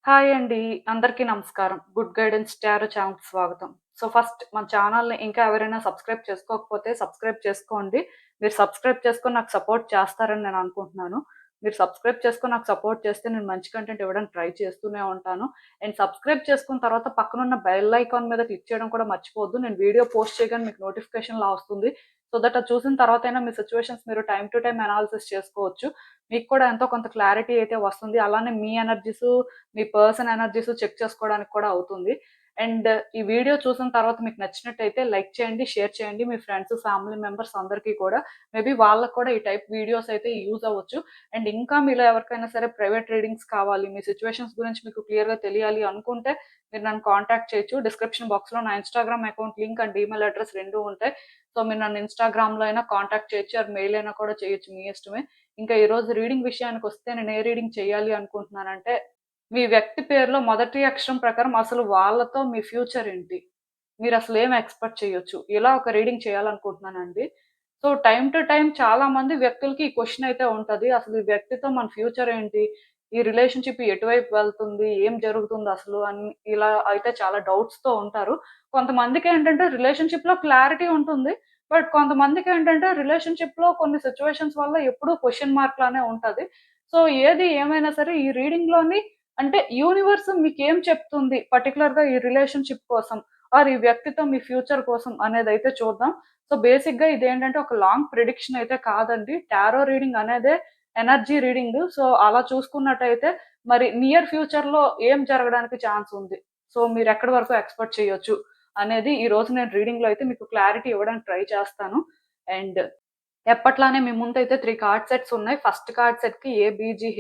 Hi అండి. అందరికీ నమస్కారం. గుడ్ గైడెన్స్ టారో ఛానల్‌కి స్వాగతం. ఫస్ట్ మన ఛానల్‌ని ఇంకా ఎవరైనా సబ్స్క్రైబ్ చేసుకోకపోతే సబ్స్క్రైబ్ చేసుకోండి. మీరు సబ్స్క్రైబ్ చేసుకొని నాకు సపోర్ట్ చేస్తారని నేను అనుకుంటున్నాను. మీరు సబ్స్క్రైబ్ చేసుకొని నాకు సపోర్ట్ చేస్తే నేను మంచి కంటెంట్ ఇవ్వడానికి ట్రై చేస్తూనే ఉంటాను. అండ్ సబ్స్క్రైబ్ చేసుకున్న తర్వాత పక్కనున్న బెల్ ఐకాన్ మీద క్లిక్ చేయడం కూడా మర్చిపోవద్దు. నేను వీడియో పోస్ట్ చేయగానే మీకు నోటిఫికేషన్‌లా వస్తుంది. సో దట్ అది చూసిన తర్వాతైనా మీ సిట్యుయేషన్స్ మీరు టైమ్ టు టైమ్ అనాలిసిస్ చేసుకోవచ్చు. మీకు కూడా ఎంతో కొంత క్లారిటీ అయితే వస్తుంది. అలానే మీ ఎనర్జీసు మీ పర్సన్ ఎనర్జీస్ చెక్ చేసుకోవడానికి కూడా అవుతుంది. అండ్ ఈ వీడియో చూసిన తర్వాత మీకు నచ్చినట్టయితే లైక్ చేయండి, షేర్ చేయండి. మీ ఫ్రెండ్స్, ఫ్యామిలీ మెంబర్స్ అందరికీ కూడా మేబీ వాళ్ళకి కూడా ఈ టైప్ వీడియోస్ అయితే యూజ్ అవ్వచ్చు. అండ్ ఇంకా మీలో ఎవరికైనా సరే ప్రైవేట్ రీడింగ్స్ కావాలి, మీ సిట్యుయేషన్స్ గురించి మీకు క్లియర్‌గా తెలియాలి అనుకుంటే మీరు నన్ను కాంటాక్ట్ చేయొచ్చు. డిస్క్రిప్షన్ బాక్స్‌లో నా Instagram account link and email address 2 ఉంటాయి. సో మీరు నన్ను ఇన్‌స్టాగ్రామ్‌లో అయినా కాంటాక్ట్ చేయొచ్చు ఆర్ మెయిల్ అయినా కూడా చేయొచ్చు. మీ ఇష్టమే. ఇంకా ఈరోజు రీడింగ్ విషయానికొస్తే నేను ఏ రీడింగ్ చేయాలి అనుకుంటున్నానంటే మీ వ్యక్తి పేరులో మొదటి అక్షరం ప్రకారం అసలు వాళ్ళతో మీ ఫ్యూచర్ ఏంటి? మీరసలు ఏం ఎక్స్‌పెక్ట్ చేయొచ్చు? ఇలా ఒక రీడింగ్ చేయాలనుకుంటున్నానండి. సో, టైమ్ టు టైమ్ చాలా మంది వ్యక్తులకి ఈ క్వెషన్ అయితే ఉంటది. అసలు ఈ వ్యక్తితో మన ఫ్యూచర్ ఏంటి? ఈ రిలేషన్‌షిప్ ఎటువైపు వెళ్తుంది? ఏం జరుగుతుందసలు? అని ఇలా అయితే చాలా డౌట్స్‌తో ఉంటారు. కొంతమందికేంటంటే రిలేషన్‌షిప్‌లో క్లారిటీ ఉంటుంది. బట్ కొంతమందికేంటంటే రిలేషన్‌షిప్‌లో కొన్ని సిట్యుయేషన్స్ వల్ల ఎప్పుడూ క్వెషన్ మార్క్ లానే ఉంటది. సో, ఏది ఏమైనా సరే ఈ రీడింగ్‌లోని అంటే యూనివర్స్ మీకేం చెప్తుంది పర్టిక్యులర్‌గా ఈ రిలేషన్‌షిప్ కోసం ఆర్ ఈ వ్యక్తితో మీ ఫ్యూచర్ కోసం అనేదైతే చూద్దాం. సో, బేసిక్‌గా ఇదేంటంటే ఒక లాంగ్ ప్రిడిక్షన్ అయితే కాదండి. టారో రీడింగ్ అనేదే ఎనర్జీ రీడింగ్. సో, అలా చూసుకున్నట్టయితే మరి నియర్ ఫ్యూచర్‌లో ఏం జరగడానికి ఛాన్స్ ఉంది? సో, మీరెక్కడి వరకు ఎక్స్‌పెక్ట్ చేయొచ్చు అనేది ఈరోజు నేను రీడింగ్‌లో అయితే మీకు క్లారిటీ ఇవ్వడానికి ట్రై చేస్తాను. అండ్ ఎప్పట్లానే మీ ముందైతే 3 కార్డ్ సెట్స్ ఉన్నాయి. ఫస్ట్ కార్డ్ సెట్‌కి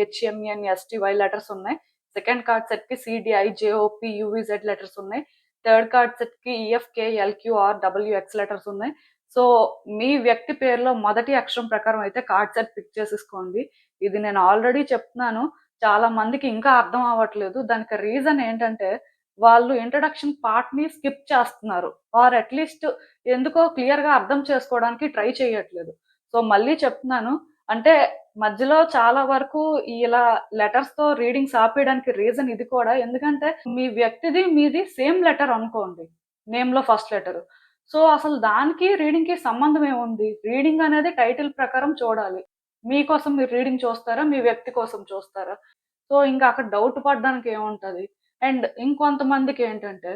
ఏబీజీహెచ్ఎంఎన్ఎస్టీవై లెటర్స్ ఉన్నాయి. సెకండ్ కార్డ్ సెట్‌కి సీడీఐజేఓపీ యూవీజెడ్ లెటర్స్ ఉన్నాయి. థర్డ్ కార్డ్ సెట్‌కి ఈఎఫ్కేఎల్క్యూఆర్‌డబ్ల్యూఎక్స్ లెటర్స్ ఉన్నాయి. సో, మీ వ్యక్తి పేరులో మొదటి అక్షరం ప్రకారం అయితే కార్డ్ సెట్ పిక్ చేసేసుకోండి. ఇది నేను ఆల్రెడీ చెప్తున్నాను. చాలా మందికి ఇంకా అర్థం అవ్వట్లేదు. దానికి రీజన్ ఏంటంటే, వాళ్ళు ఇంట్రడక్షన్ పార్ట్‌ని స్కిప్ చేస్తున్నారు. ఆర్ అట్‌లీస్ట్ ఎందుకో క్లియర్‌గా అర్థం చేసుకోవడానికి ట్రై చేయట్లేదు. సో, మళ్ళీ చెప్తున్నాను. అంటే మధ్యలో చాలా వరకు ఇలా లెటర్స్‌తో రీడింగ్స్ ఆపేయడానికి రీజన్ ఇది కూడా. ఎందుకంటే మీ వ్యక్తిది, మీది సేమ్ లెటర్ అనుకోండి. నేమ్‌లో ఫస్ట్ లెటరు. సో, అసలు దానికి రీడింగ్‌కి సంబంధం ఏముంది? రీడింగ్ అనేది టైటిల్ ప్రకారం చూడాలి. మీకోసం మీరు రీడింగ్ చూస్తారా? మీ వ్యక్తి కోసం చూస్తారా? సో, ఇంకా అక్కడ డౌట్ పడడానికి ఏముంటది? అండ్ ఇంకొంతమందికేంటంటే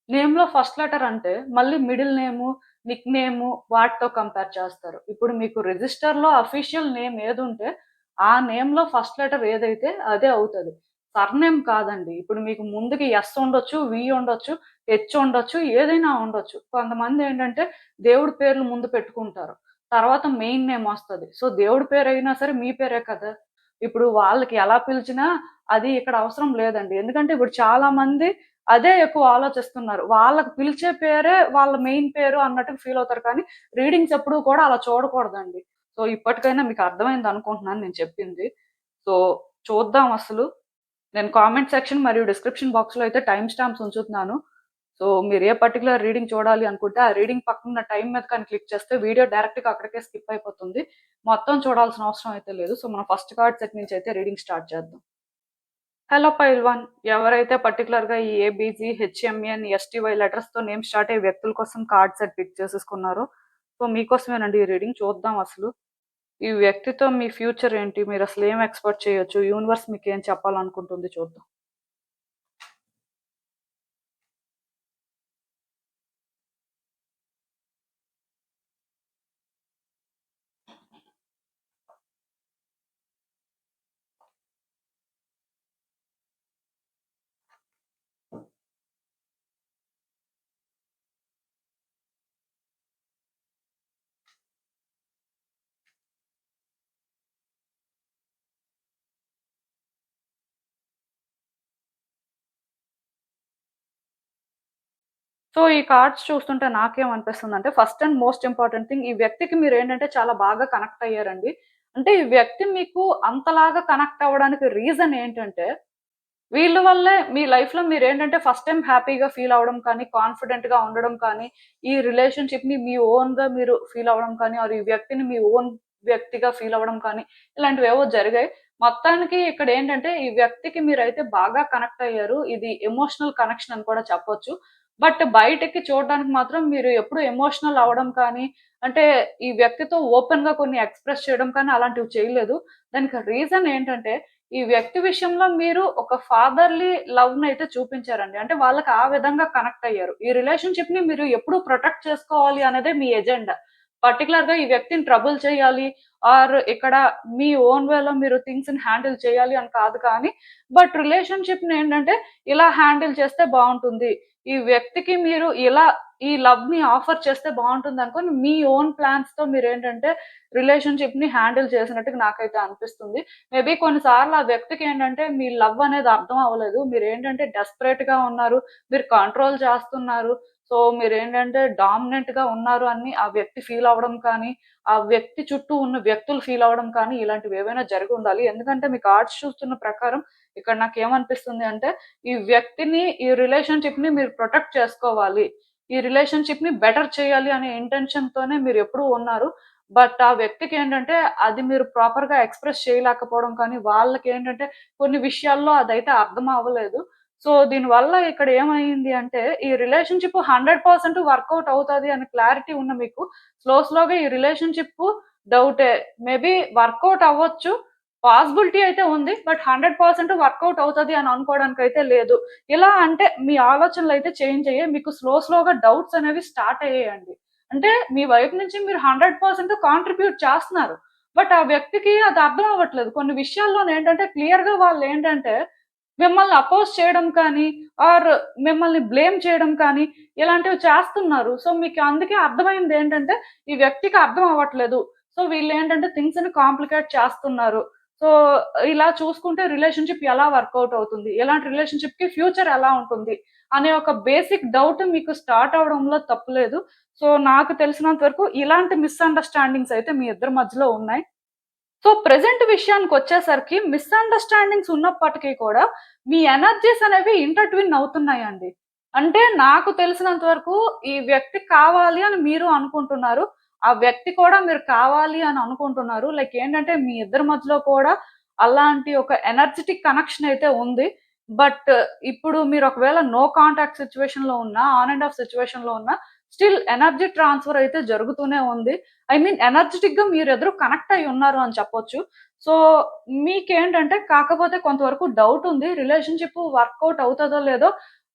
నేమ్‌లో ఫస్ట్ లెటర్ అంటే మళ్ళీ మిడిల్ నేము, నిక్ నేము వాటితో కంపేర్ చేస్తారు. ఇప్పుడు మీకు రిజిస్టర్‌లో అఫీషియల్ నేమ్ ఏదుంటే, ఆ నేమ్‌లో ఫస్ట్ లెటర్ ఏదైతే అదే అవుతది. సర్‌నేమ్ కాదండి. ఇప్పుడు మీకు ముందుకి ఎస్ ఉండొచ్చు, వి ఉండొచ్చు, హెచ్ ఉండొచ్చు, ఏదైనా ఉండొచ్చు. కొంతమందేంటంటే దేవుడి పేర్లు ముందు పెట్టుకుంటారు. తర్వాత మెయిన్ నేమ్ ఒస్తది. సో, దేవుడి పేరైనా సరే మీ పేరే కదా! ఇప్పుడు వాళ్ళకి ఎలా పిలిచినా అది ఇక్కడ అవసరం లేదండి. ఎందుకంటే ఇప్పుడు చాలా మంది అదే ఎక్కువ ఆలోచిస్తున్నారు. వాళ్ళకి పిలిచే పేరే వాళ్ళ మెయిన్ పేరు అన్నట్టుగా ఫీల్ అవుతారు. కానీ రీడింగ్స్ ఎప్పుడూ కూడా అలా చూడకూడదండి. సో, ఇప్పటికైనా మీకు అర్థమైందనుకుంటున్నాను నేను చెప్పింది. సో, చూద్దాం అసలు. నేను కామెంట్ సెక్షన్ మరియు డిస్క్రిప్షన్ బాక్స్‌లో అయితే టైమ్ స్టాంప్స్ ఉంచుతున్నాను. సో, మీరు ఏ పర్టిక్యులర్ రీడింగ్ చూడాలి అనుకుంటే, ఆ రీడింగ్ పక్కనున్న టైమ్ మీద కానీ క్లిక్ చేస్తే వీడియో డైరెక్ట్‌గా అక్కడికే స్కిప్ అయిపోతుంది. మొత్తం చూడాల్సిన అవసరం అయితే లేదు. సో, మనం ఫస్ట్ కార్డ్ సెట్ నుంచి అయితే రీడింగ్ స్టార్ట్ చేద్దాం. హలో పైల్వాన్. ఎవరైతే పర్టిక్యులర్‌గా ఈ ఏబీజీ, హెచ్ఎంఎన్, ఎస్టీవై లెటర్స్‌తో నేమ్ స్టార్ట్ అయ్యే వ్యక్తుల కోసం కార్డ్ సెట్ పిక్ చేసేసుకున్నారో, సో, మీకోసమేనండి ఈ రీడింగ్. చూద్దాం అసలు. ఈ వ్యక్తితో మీ ఫ్యూచర్ ఏంటి? మీరసలు ఏం ఎక్స్‌పెక్ట్ చేయొచ్చు? యూనివర్స్ మీకేం చెప్పాలనుకుంటుంది చూద్దాం. సో, ఈ కార్డ్స్ చూస్తుంటే నాకేమనిపిస్తుందంటే, first and most important thing ఈ వ్యక్తికి మీరేంటంటే చాలా బాగా కనెక్ట్ అయ్యారండి. అంటే ఈ వ్యక్తి మీకు అంతలాగా కనెక్ట్ అవ్వడానికి రీజన్ ఏంటంటే, వీళ్ళ వల్లే మీ లైఫ్‌లో మీరేంటంటే ఫస్ట్ టైమ్ హ్యాపీగా ఫీల్ అవ్వడం కానీ, కాన్ఫిడెంట్‌గా ఉండడం కానీ, ఈ రిలేషన్‌షిప్‌ని మీ ఓన్‌గా మీరు ఫీల్ అవ్వడం కానీ, ఆర్ ఈ వ్యక్తిని మీ ఓన్ వ్యక్తిగా ఫీల్ అవ్వడం కానీ, ఇలాంటివేవో జరిగాయి. మొత్తానికి ఇక్కడ ఏంటంటే ఈ వ్యక్తికి మీరైతే బాగా కనెక్ట్ అయ్యారు. ఇది ఎమోషనల్ కనెక్షన్ అని కూడా చెప్పొచ్చు. బట్ బయటకి చూడడానికి మాత్రం మీరు ఎప్పుడు ఎమోషనల్ అవ్వడం కానీ, అంటే ఈ వ్యక్తితో ఓపెన్‌గా కొన్ని ఎక్స్‌ప్రెస్ చేయడం కానీ అలాంటివి చేయలేదు. దానికి రీజన్ ఏంటంటే, ఈ వ్యక్తి విషయంలో మీరు ఒక ఫాదర్‌లీ లవ్‌నయితే చూపించారండి. అంటే వాళ్ళకి ఆ విధంగా కనెక్ట్ అయ్యారు. ఈ రిలేషన్‌షిప్‌ని మీరు ఎప్పుడు ప్రొటెక్ట్ చేసుకోవాలి అనేదే మీ ఎజెండా. పర్టిక్యులర్‌గా ఈ వ్యక్తిని ట్రబుల్ చేయాలి ఆర్ ఇక్కడ మీ ఓన్ వేలో మీరు థింగ్స్‌ని హ్యాండిల్ చేయాలి అని కాదు కానీ, బట్ రిలేషన్‌షిప్‌ని ఏంటంటే ఇలా హ్యాండిల్ చేస్తే బావుంటుంది. ఈ వ్యక్తికి మీరు ఇలా ఈ లవ్‌ని ఆఫర్ చేస్తే బావుంటుందనుకోని మీ ఓన్ ప్లాన్స్‌తో మీరేంటంటే రిలేషన్‌షిప్‌ని హ్యాండిల్ చేసినట్టుగా నాకైతే అనిపిస్తుంది. మేబీ కొన్నిసార్లు ఆ వ్యక్తికేంటంటే మీ లవ్ అనేది అర్థం అవ్వలేదు. మీరేంటంటే డెస్పరేట్‌గా ఉన్నారు. మీరు కంట్రోల్ చేస్తున్నారు. సో, మీరేంటంటే డామినెంట్‌గా ఉన్నారు అని ఆ వ్యక్తి ఫీల్ అవ్వడం కానీ, ఆ వ్యక్తి చుట్టూ ఉన్న వ్యక్తులు ఫీల్ అవ్వడం కానీ ఇలాంటివేవైనా జరిగుండాలి. ఎందుకంటే మీ కార్డ్స్ చూస్తున్న ప్రకారం ఇక్కడ నాకేమనిపిస్తుంది అంటే, ఈ వ్యక్తిని, ఈ రిలేషన్‌షిప్‌ని మీరు ప్రొటెక్ట్ చేసుకోవాలి. ఈ రిలేషన్‌షిప్‌ని బెటర్ చేయాలి అనే ఇంటెన్షన్‌తోనే మీరెప్పుడూ ఉన్నారు. బట్ ఆ వ్యక్తికేంటంటే అది మీరు ప్రాపర్‌గా ఎక్స్‌ప్రెస్ చేయలేకపోవడం కానీ, వాళ్ళకేంటంటే కొన్ని విషయాల్లో అదైతే అర్థం అవ్వలేదు. సో, దీనివల్ల ఇక్కడ ఏమైంది అంటే, ఈ రిలేషన్‌షిప్ 100% వర్కౌట్ అవుతది అని క్లారిటీ ఉన్న మీకు స్లోగా ఈ రిలేషన్‌షిప్పు డౌటే. మేబీ వర్కౌట్ అవ్వచ్చు. పాసిబిలిటీ అయితే ఉంది. బట్ 100% వర్కౌట్ అవుతది అని అనుకోవడానికైతే లేదు. ఇలా అంటే మీ ఆలోచనలైతే చేంజ్ అయ్యాయి. మీకు స్లోగా డౌట్స్ అనేవి స్టార్ట్ అయ్యాయండి. అంటే మీ వైపు నుంచి మీరు 100% కాంట్రిబ్యూట్ చేస్తున్నారు. బట్ ఆ వ్యక్తికి అది అర్థం అవ్వట్లేదు. కొన్ని విషయాల్లోనేంటంటే క్లియర్‌గా వాళ్ళేంటంటే మిమ్మల్ని అపోజ్ చేయడం కానీ, ఆర్ మిమ్మల్ని బ్లేమ్ చేయడం కానీ, ఇలాంటివి చేస్తున్నారు. సో, మీకు అందుకే అర్థమైందేంటంటే, ఈ వ్యక్తికి అర్థం అవ్వట్లేదు. సో, వీళ్ళేంటంటే థింగ్స్‌ని కాంప్లికేట్ చేస్తున్నారు. సో, ఇలా చూసుకుంటే రిలేషన్‌షిప్ ఎలా వర్కౌట్ అవుతుంది? ఇలాంటి రిలేషన్‌షిప్‌కి ఫ్యూచర్ ఎలా ఉంటుంది? అనే ఒక బేసిక్ డౌట్ మీకు స్టార్ట్ అవ్వడంలో తప్పు లేదు. సో, నాకు తెలిసినంత వరకు ఇలాంటి మిస్‌అండర్‌స్టాండింగ్స్ అయితే మీ ఇద్దరి మధ్యలో ఉన్నాయి. సో, ప్రెజెంట్ విషయానికొచ్చేసరికి మిస్‌అండర్‌స్టాండింగ్స్ ఉన్నప్పటికీ కూడా, మీ ఎనర్జీస్ అనేవి ఇంటర్‌ట్విన్ అవుతున్నాయండి. అంటే నాకు తెలిసినంత వరకు ఈ వ్యక్తి కావాలి అని మీరు అనుకుంటున్నారు. ఆ వ్యక్తి కూడా మీరు కావాలి అని అనుకుంటున్నారు. లైక్ ఏంటంటే మీ ఇద్దరి మధ్యలో కూడా అలాంటి ఒక ఎనర్జిటిక్ కనెక్షన్ అయితే ఉంది. బట్ ఇప్పుడు మీరు ఒకవేళ నో కాంటాక్ట్ సిట్యుయేషన్‌లో ఉన్నా, ఆన్ అండ్ ఆఫ్ సిట్యుయేషన్‌లో ఉన్నా, స్టిల్ ఎనర్జీ ట్రాన్స్‌ఫర్ అయితే జరుగుతూనే ఉంది. ఐ మీన్ ఎనర్జిటిక్‌గా మీరిద్దరు కనెక్ట్ అయ్యి ఉన్నారు అని చెప్పొచ్చు. సో, మీకేంటంటే కాకపోతే కొంతవరకు డౌట్ ఉంది. రిలేషన్‌షిప్ వర్కౌట్ అవుతదో లేదో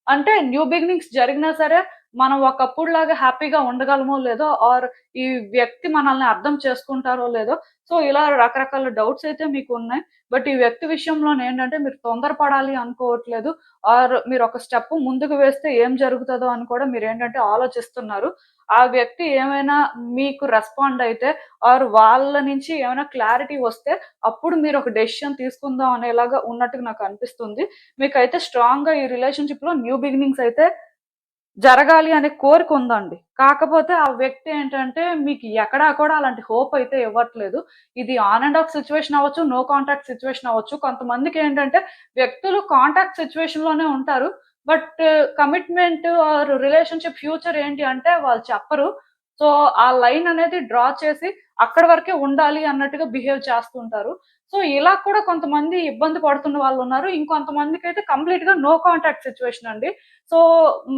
అంటే న్యూ బిగినింగ్స్ జరిగినా సరే, మనం ఒకప్పుడులాగా హ్యాపీగా ఉండగలమో లేదో ఆర్ ఈ వ్యక్తి మనల్ని అర్థం చేసుకుంటారో లేదో. సో, ఇలా రకరకాల డౌట్స్ అయితే మీకున్నాయి. బట్ ఈ వ్యక్తి విషయంలోనేంటంటే మీరు తొందరపడాలి అనుకోవట్లేదు. ఆర్ మీరొక స్టెప్ ముందుకు వేస్తే ఏం జరుగుతదో అని కూడా మీరేంటంటే ఆలోచిస్తున్నారు. ఆ వ్యక్తి ఏమైనా మీకు రెస్పాండ్ అయితే ఆర్ వాళ్ళ నుంచి ఏమైనా క్లారిటీ వస్తే అప్పుడు మీరొక డెసిషన్ తీసుకుందాం అనేలాగా ఉన్నట్టుగా నాకనిపిస్తుంది. మీకైతే స్ట్రాంగ్‌గా ఈ రిలేషన్‌షిప్‌లో న్యూ బిగినింగ్స్ అయితే జరగాలి అనే కోరికుందండి. కాకపోతే ఆ వ్యక్తి ఏంటంటే మీకు ఎక్కడా కూడా అలాంటి హోప్ అయితే ఇవ్వట్లేదు. ఇది ఆన్ అండ్ ఆఫ్ సిట్యుయేషన్ అవ్వచ్చు, నో కాంటాక్ట్ సిట్యుయేషన్ అవ్వచ్చు. కొంతమందికేంటంటే వ్యక్తులు కాంటాక్ట్ సిట్యుయేషన్‌లోనే ఉంటారు. But commitment or relationship future ఏంటి అంటే వాళ్ళు చెప్పరు. సో, ఆ లైన్ అనేది డ్రా చేసి అక్కడి వరకే ఉండాలి అన్నట్టుగా బిహేవ్ చేస్తుంటారు. సో, ఇలా కూడా కొంతమంది ఇబ్బంది పడుతున్న వాళ్ళున్నారు. ఇంకొంతమందికైతే కంప్లీట్‌గా నో కాంటాక్ట్ సిట్యుయేషన్ అండి. సో,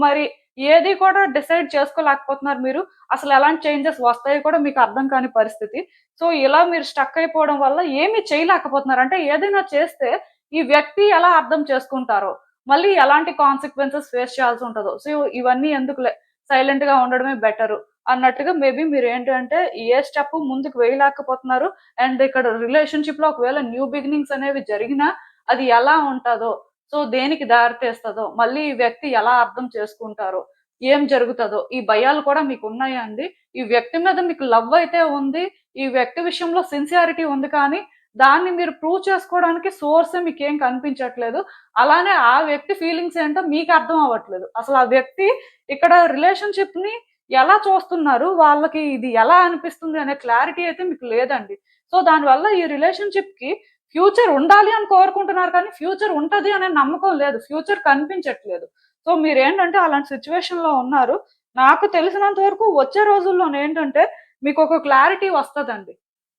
మరి ఏది కూడా డిసైడ్ చేసుకోలేకపోతున్నారు మీరు. అసలు ఎలాంటి చేంజెస్ వస్తాయో కూడా మీకు అర్థం కాని పరిస్థితి. సో, ఇలా మీరు స్టక్ అయిపోవడం వల్ల ఏమి చేయలేకపోతున్నారు. అంటే ఏదైనా చేస్తే ఈ వ్యక్తి ఎలా అర్థం చేసుకుంటారో, మళ్ళీ ఎలాంటి కాన్సిక్వెన్సెస్ ఫేస్ చేయాల్సి ఉంటదో. సో, ఇవన్నీ ఎందుకులే సైలెంట్‌గా ఉండడమే బెటరు అన్నట్టుగా మేబీ మీరేంటంటే ఏ స్టెప్ ముందుకు వేయలేకపోతున్నారు. అండ్ ఇక్కడ రిలేషన్‌షిప్‌లో ఒకవేళ న్యూ బిగినింగ్స్ అనేవి జరిగినా అది ఎలా ఉంటదో, సో, దేనికి దారి తీస్తదో, మళ్ళీ ఈ వ్యక్తి ఎలా అర్థం చేసుకుంటారో, ఏం జరుగుతదో, ఈ భయాలు కూడా మీకున్నాయా అండి? ఈ వ్యక్తి మీద మీకు లవ్ అయితే ఉంది. ఈ వ్యక్తి విషయంలో సిన్సియారిటీ ఉంది కానీ, దాన్ని మీరు ప్రూవ్ చేసుకోవడానికి సోర్సే మీకేం కనిపించట్లేదు. అలానే ఆ వ్యక్తి ఫీలింగ్స్ ఏంటో మీకు అర్థం అవ్వట్లేదు. అసలు ఆ వ్యక్తి ఇక్కడ రిలేషన్‌షిప్‌ని ఎలా చూస్తున్నారు? వాళ్ళకి ఇది ఎలా అనిపిస్తుంది అనే క్లారిటీ అయితే మీకు లేదండి. సో, దానివల్ల ఈ రిలేషన్‌షిప్‌కి ఫ్యూచర్ ఉండాలి అని కోరుకుంటున్నారు కానీ, ఫ్యూచర్ ఉంటది అనే నమ్మకం లేదు. ఫ్యూచర్ కనిపించట్లేదు. సో, మీరేంటంటే అలాంటి సిట్యుయేషన్‌లో ఉన్నారు. నాకు తెలిసినంత వరకు వచ్చే రోజుల్లోనేంటంటే మీకొక క్లారిటీ వస్తదండి.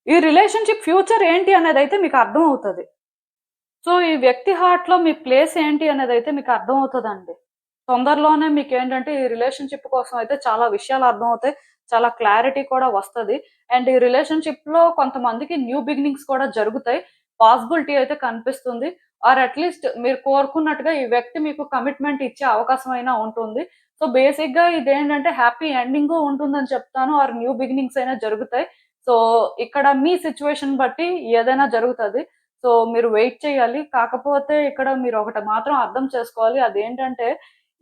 ఈ రిలేషన్‌షిప్ ఫ్యూచర్ ఏంటి అనేదైతే మీకు అర్థం అవుతది. సో, ఈ వ్యక్తి హార్ట్‌లో మీ ప్లేస్ ఏంటి అనేదైతే మీకు అర్థమవుతదండి. తొందరలోనే మీకేంటంటే ఈ రిలేషన్‌షిప్ కోసం అయితే చాలా విషయాలు అర్థమవుతాయి. చాలా క్లారిటీ కూడా వస్తది. అండ్ ఈ రిలేషన్‌షిప్‌లో కొంతమందికి న్యూ బిగినింగ్స్ కూడా జరుగుతాయి. పాసిబిలిటీ అయితే కనిపిస్తుంది. ఆర్ అట్‌లీస్ట్ మీరు కోరుకున్నట్టుగా ఈ వ్యక్తి మీకు కమిట్మెంట్ ఇచ్చే అవకాశం అయినా ఉంటుంది. సో, బేసిక్‌గా ఇదేంటంటే హ్యాపీ ఎండింగు ఉంటుందని చెప్తాను. ఆర్ న్యూ బిగినింగ్స్ అయినా జరుగుతాయి. సో, ఇక్కడ మీ సిట్యుయేషన్ బట్టి ఏదైనా జరుగుతది. సో, మీరు వెయిట్ చేయాలి. కాకపోతే ఇక్కడ మీరొకటి మాత్రం అర్థం చేసుకోవాలి. అదేంటంటే,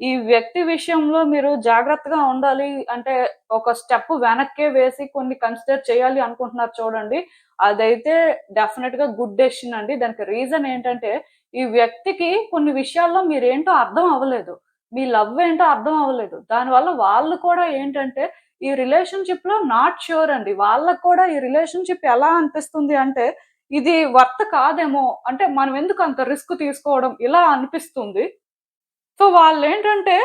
ఈ వ్యక్తి విషయంలో మీరు జాగ్రత్తగా ఉండాలి. అంటే, ఒక స్టెప్ వెనక్కే వేసి కొన్ని కన్సిడర్ చేయాలి అనుకుంటున్నారు చూడండి. అదైతే డెఫినెట్‌గా గుడ్ డెసిషన్ అండి. దానికి రీజన్ ఏంటంటే, ఈ వ్యక్తికి కొన్ని విషయాల్లో మీరేంటో అర్థం అవ్వలేదు. మీ లవ్ ఏంటో అర్థం అవ్వలేదు. దానివల్ల వాళ్ళు కూడా ఏంటంటే, ఈ రిలేషన్‌షిప్‌లో నాట్ ష్యూర్ అండి. వాళ్ళకి కూడా ఈ రిలేషన్‌షిప్ ఎలా అనిపిస్తుంది అంటే ఇది వర్త్ కాదేమో! అంటే మనమెందుకు అంత రిస్క్ తీసుకోవడం ఇలా అనిపిస్తుంది. సో, వాళ్ళేంటంటే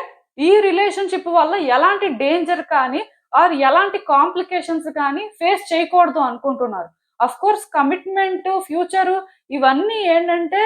ఈ రిలేషన్‌షిప్ వల్ల ఎలాంటి డేంజర్ కానీ, ఆర్ ఎలాంటి కాంప్లికేషన్స్ కానీ ఫేస్ చేయకూడదు అనుకుంటున్నారు. ఆఫ్‌కోర్స్ కమిట్మెంట్, ఫ్యూచరు ఇవన్నీ ఏంటంటే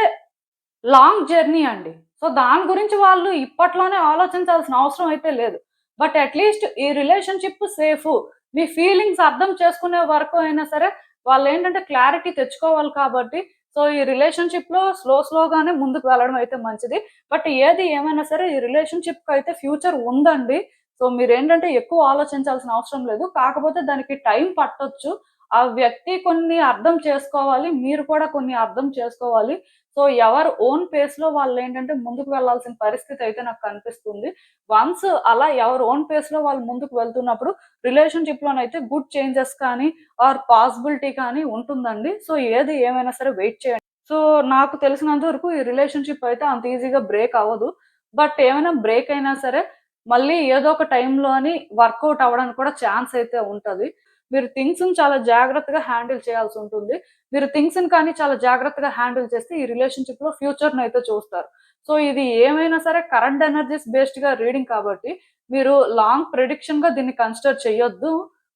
లాంగ్ జర్నీ అండి. సో, దాని గురించి వాళ్ళు ఇప్పట్లోనే ఆలోచించాల్సిన అవసరం అయితే లేదు. బట్ అట్‌లీస్ట్ ఈ రిలేషన్‌షిప్ సేఫు. మీ ఫీలింగ్స్ అర్థం చేసుకునే వరకు అయినా సరే, వాళ్ళేంటంటే క్లారిటీ తెచ్చుకోవాలి కాబట్టి, సో, ఈ రిలేషన్‌షిప్‌లో స్లోగానే ముందుకు వెళ్ళడం అయితే మంచిది. బట్ ఏది ఏమైనా సరే ఈ రిలేషన్‌షిప్‌కయితే ఫ్యూచర్ ఉందండి. సో, మీరేంటంటే ఎక్కువ ఆలోచించాల్సిన అవసరం లేదు. కాకపోతే దానికి టైం పట్టొచ్చు. ఆ వ్యక్తి కొన్ని అర్థం చేసుకోవాలి. మీరు కూడా కొన్ని అర్థం చేసుకోవాలి. సో, ఎవరు ఓన్ పేస్‌లో వాళ్ళేంటంటే ముందుకు వెళ్ళాల్సిన పరిస్థితయితే నాకు కనిపిస్తుంది. వన్స్ అలా ఎవరు ఓన్ పేస్‌లో వాళ్ళు ముందుకు వెళ్తున్నప్పుడు రిలేషన్‌షిప్‌లోనైతే గుడ్ చేంజెస్ కానీ, ఆర్ పాసిబిలిటీ కానీ ఉంటుందండి. సో, ఏది ఏమైనా సరే వెయిట్ చేయండి. సో, నాకు తెలిసినంత వరకు ఈ రిలేషన్‌షిప్ అయితే అంత ఈజీగా బ్రేక్ అవ్వదు. బట్ ఏమైనా బ్రేక్ అయినా సరే, మళ్ళీ ఏదో ఒక టైంలోని వర్కౌట్ అవ్వడానికి కూడా ఛాన్స్ అయితే ఉంటది. మీరు థింగ్స్‌ని చాలా జాగ్రత్తగా హ్యాండిల్ చేయాల్సుంటుంది. మీరు థింగ్స్‌ని కానీ చాలా జాగ్రత్తగా హ్యాండిల్ చేస్తే ఈ రిలేషన్‌షిప్‌లో ఫ్యూచర్‌నయితే చూస్తారు. సో, ఇది ఏమైనా సరే కరెంట్ ఎనర్జీస్ బేస్డ్‌గా రీడింగ్ కాబట్టి, మీరు లాంగ్ ప్రిడిక్షన్‌గా దీన్ని కన్సిడర్ చేయొద్దు.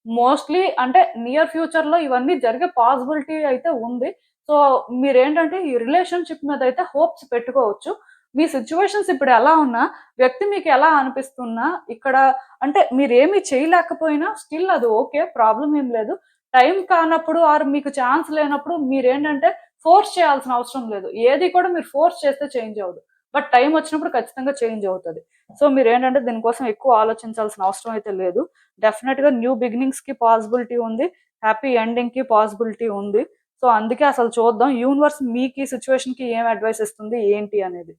మోస్ట్‌లీ అంటే నియర్ ఫ్యూచర్‌లో ఇవన్నీ జరిగే పాసిబిలిటీ అయితే ఉంది. సో, మీరేంటంటే ఈ రిలేషన్‌షిప్ మీదయితే హోప్స్ పెట్టుకోవచ్చు. మీ సిట్యుయేషన్స్ ఇప్పుడు ఎలా ఉన్నా, వ్యక్తి మీకు ఎలా అనిపిస్తున్నా, ఇక్కడ అంటే మీరేమి చేయలేకపోయినా స్టిల్ అది ఓకే. ప్రాబ్లమ్ ఏం లేదు. టైం కానప్పుడు ఆర్ మీకు ఛాన్స్ లేనప్పుడు మీరేంటంటే ఫోర్స్ చేయాల్సిన అవసరం లేదు. ఏది కూడా మీరు ఫోర్స్ చేస్తే చేంజ్ అవ్వదు. బట్ టైం వచ్చినప్పుడు ఖచ్చితంగా చేంజ్ అవుతది. సో, మీరేంటంటే దీనికోసం ఎక్కువ ఆలోచించాల్సిన అవసరం అయితే లేదు. డెఫినిట్‌గా న్యూ బిగినింగ్స్‌కి పాసిబిలిటీ ఉంది. హ్యాపీ ఎండింగ్‌కి పాసిబిలిటీ ఉంది. సో, అందుకే అసలు చూద్దాం యూనివర్స్ మీకు ఈ సిట్యుయేషన్‌కి ఏం అడ్వైస్ ఇస్తుంది ఏంటి అనేది.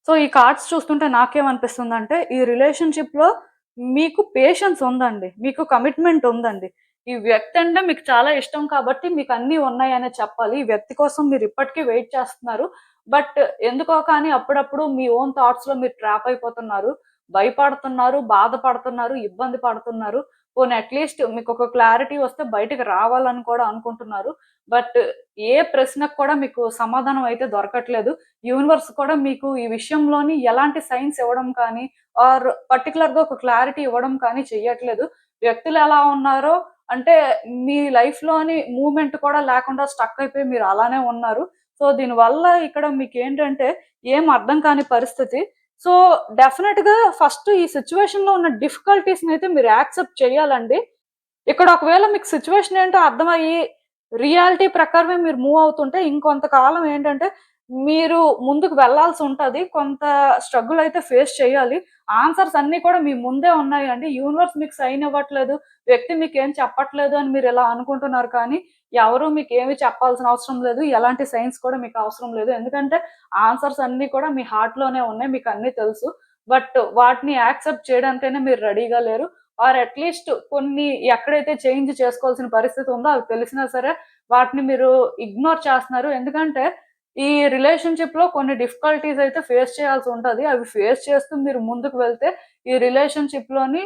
సో, ఈ కార్డ్స్ చూస్తుంటే నాకేమనిపిస్తుందంటే, ఈ రిలేషన్‌షిప్‌లో మీకు పేషెన్స్ ఉందండి. మీకు కమిట్మెంట్ ఉందండి. ఈ వ్యక్తి అంటే మీకు చాలా ఇష్టం కాబట్టి మీకన్నీ ఉన్నాయనే చెప్పాలి. ఈ వ్యక్తి కోసం మీరిప్పటికీ వెయిట్ చేస్తున్నారు. బట్ ఎందుకో కానీ అప్పుడప్పుడు మీ ఓన్ థాట్స్‌లో మీరు ట్రాప్ అయిపోతున్నారు. భయపడుతున్నారు, బాధపడుతున్నారు, ఇబ్బంది పడుతున్నారు. పోనీ అట్‌లీస్ట్ మీకొక క్లారిటీ వస్తే బయటకి రావాలని కూడా అనుకుంటున్నారు. బట్ ఏ ప్రశ్నకు కూడా మీకు సమాధానం అయితే దొరకట్లేదు. యూనివర్స్ కూడా మీకు ఈ విషయంలోని ఎలాంటి సైన్స్ ఇవ్వడం కానీ, ఆర్ పర్టిక్యులర్‌గా ఒక క్లారిటీ ఇవ్వడం కానీ చెయ్యట్లేదు. వ్యక్తులు ఎలా ఉన్నారో అంటే మీ లైఫ్‌లోని మూవ్‌మెంట్ కూడా లేకుండా స్టక్ అయిపోయి మీరు అలానే ఉన్నారు. సో, దీనివల్ల ఇక్కడ మీకేంటంటే ఏం అర్థం కాని పరిస్థితి. సో, డెఫినెట్‌గా ఫస్ట్ ఈ సిట్యుయేషన్‌లో ఉన్న డిఫికల్టీస్‌నైతే మీరు యాక్సెప్ట్ చేయాలండి. ఇక్కడ ఒకవేళ మీకు సిట్యుయేషన్ ఏంటో అర్థమయ్యి, రియాలిటీ ప్రకారమే మీరు మూవ్ అవుతుంటే, ఇంకొంతకాలం ఏంటంటే, మీరు ముందుకు వెళ్ళాల్సుంటది. కొంత స్ట్రగుల్ అయితే ఫేస్ చేయాలి. ఆన్సర్స్ అన్నీ కూడా మీ ముందే ఉన్నాయండి. యూనివర్స్ మీకు సైన్ ఇవ్వట్లేదు, వ్యక్తి మీకేం చెప్పట్లేదు అని మీరిలా అనుకుంటున్నారు కానీ, ఎవరు మీకేమి చెప్పాల్సిన అవసరం లేదు. ఎలాంటి సైన్స్ కూడా మీకు అవసరం లేదు. ఎందుకంటే, ఆన్సర్స్ అన్నీ కూడా మీ హార్ట్‌లోనే ఉన్నాయి. మీకన్నీ తెలుసు. బట్ వాటిని యాక్సెప్ట్ చేయడానికైనా మీరు రెడీగా లేరు. ఆర్ అట్‌లీస్ట్ కొన్ని ఎక్కడైతే చేంజ్ చేసుకోవాల్సిన పరిస్థితి ఉందో అవి తెలిసినా సరే, వాటిని మీరు ఇగ్నోర్ చేస్తున్నారు. ఎందుకంటే, ఈ రిలేషన్‌షిప్‌లో కొన్ని డిఫికల్టీస్ అయితే ఫేస్ చేయాల్సుంటది. అవి ఫేస్ చేస్తూ మీరు ముందుకు వెళ్తే, ఈ రిలేషన్‌షిప్‌లోని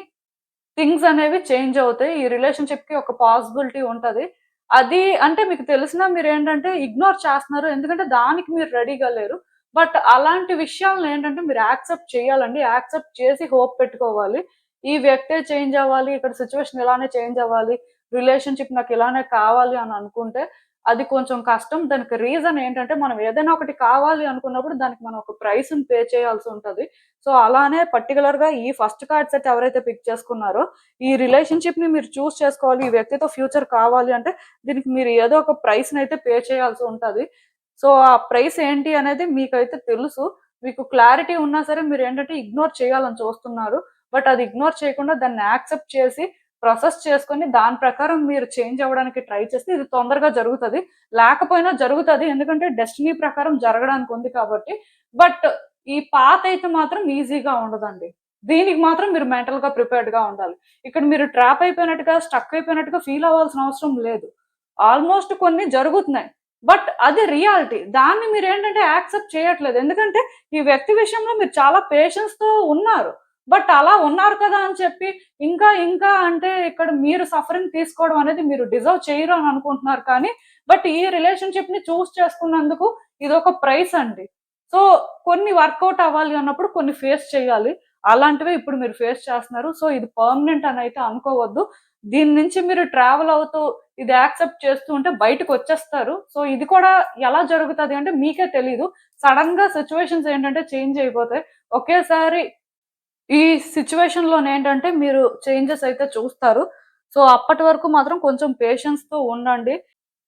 థింగ్స్ అనేవి చేంజ్ అవుతాయి. ఈ రిలేషన్‌షిప్‌కి ఒక పాసిబిలిటీ ఉంటది. అది అంటే మీకు తెలిసినా మీరేంటంటే ఇగ్నోర్ చేస్తున్నారు. ఎందుకంటే దానికి మీరు రెడీగా లేరు. బట్ అలాంటి విషయాలనేంటంటే మీరు యాక్సెప్ట్ చేయాలండి. యాక్సెప్ట్ చేసి హోప్ పెట్టుకోవాలి. ఈ వ్యక్తే చేంజ్ అవ్వాలి. ఇక్కడ సిట్యుయేషన్ ఇలానే చేంజ్ అవ్వాలి. రిలేషన్‌షిప్ నాకు ఇలానే కావాలి అని అనుకుంటే అది కొంచెం కష్టం. దానికి రీజన్ ఏంటంటే మనం ఏదైనా ఒకటి కావాలి అనుకున్నప్పుడు దానికి మనం ఒక ప్రైస్‌ని పే చేయాల్సి ఉంటది. సో, అలానే పర్టిక్యులర్‌గా ఈ ఫస్ట్ కార్డ్ సెట్ ఎవరైతే పిక్ చేసుకున్నారో ఈ రిలేషన్‌షిప్‌ని మీరు చూజ్ చేసుకోవాలి. ఈ వ్యక్తితో ఫ్యూచర్ కావాలి అంటే దీనికి మీరు ఏదో ఒక ప్రైస్‌నైతే పే చేయాల్సి ఉంటది. సో, ఆ ప్రైస్ ఏంటి అనేది మీకైతే తెలుసు. మీకు క్లారిటీ ఉన్నా సరే మీరేంటంటే ఇగ్నోర్ చేయాలని చూస్తున్నారు. బట్ అది ఇగ్నోర్ చేయకుండా దాన్ని యాక్సెప్ట్ చేసి, ప్రాసెస్ చేసుకొని దాని ప్రకారం మీరు చేంజ్ అవ్వడానికి ట్రై చేస్తే ఇది తొందరగా జరుగుతది. లేకపోయినా జరుగుతది. ఎందుకంటే డెస్టినీ ప్రకారం జరగడానికి ఉంది కాబట్టి. బట్ ఈ పాత్ అయితే మాత్రం ఈజీగా ఉండదండి. దీనికి మాత్రం మీరు మెంటల్‌గా ప్రిపేర్డ్‌గా ఉండాలి. ఇక్కడ మీరు ట్రాప్ అయిపోయినట్టుగా, స్టక్ అయిపోయినట్టుగా ఫీల్ అవ్వాల్సిన అవసరం లేదు. ఆల్‌మోస్ట్ కొన్ని జరుగుతున్నాయి. బట్ అది రియాలిటీ. దాన్ని మీరేంటంటే యాక్సెప్ట్ చేయట్లేదు. ఎందుకంటే ఈ వ్యక్తి విషయంలో మీరు చాలా పేషెన్స్‌తో ఉన్నారు. బట్ అలా ఉన్నారు కదా అని చెప్పి ఇంకా అంటే ఇక్కడ మీరు సఫరింగ్ తీసుకోవడం అనేది మీరు డిజర్వ్ చేయరు అని అనుకుంటున్నారు కానీ, బట్ ఈ రిలేషన్‌షిప్‌ని చూజ్ చేసుకున్నందుకు ఇదొక ప్రైస్ అండి. సో, కొన్ని వర్కౌట్ అవ్వాలి అన్నప్పుడు కొన్ని ఫేస్ చేయాలి. అలాంటివే ఇప్పుడు మీరు ఫేస్ చేస్తున్నారు. సో, ఇది పర్మనెంట్ అని అయితే అనుకోవద్దు. దీని నుంచి మీరు ట్రావెల్ అవుతూ ఇది యాక్సెప్ట్ చేస్తూ ఉంటే బయటకొచ్చేస్తారు. సో, ఇది కూడా ఎలా జరుగుతది అంటే మీకే తెలీదు. సడెన్‌గా సిట్యుయేషన్స్ ఏంటంటే చేంజ్ అయిపోతాయి. ఒకేసారి ఈ సిట్యుయేషన్‌లోనేంటంటే మీరు చేంజెస్ అయితే చూస్తారు. సో, అప్పటి వరకు మాత్రం కొంచెం పేషెన్స్‌తో ఉండండి.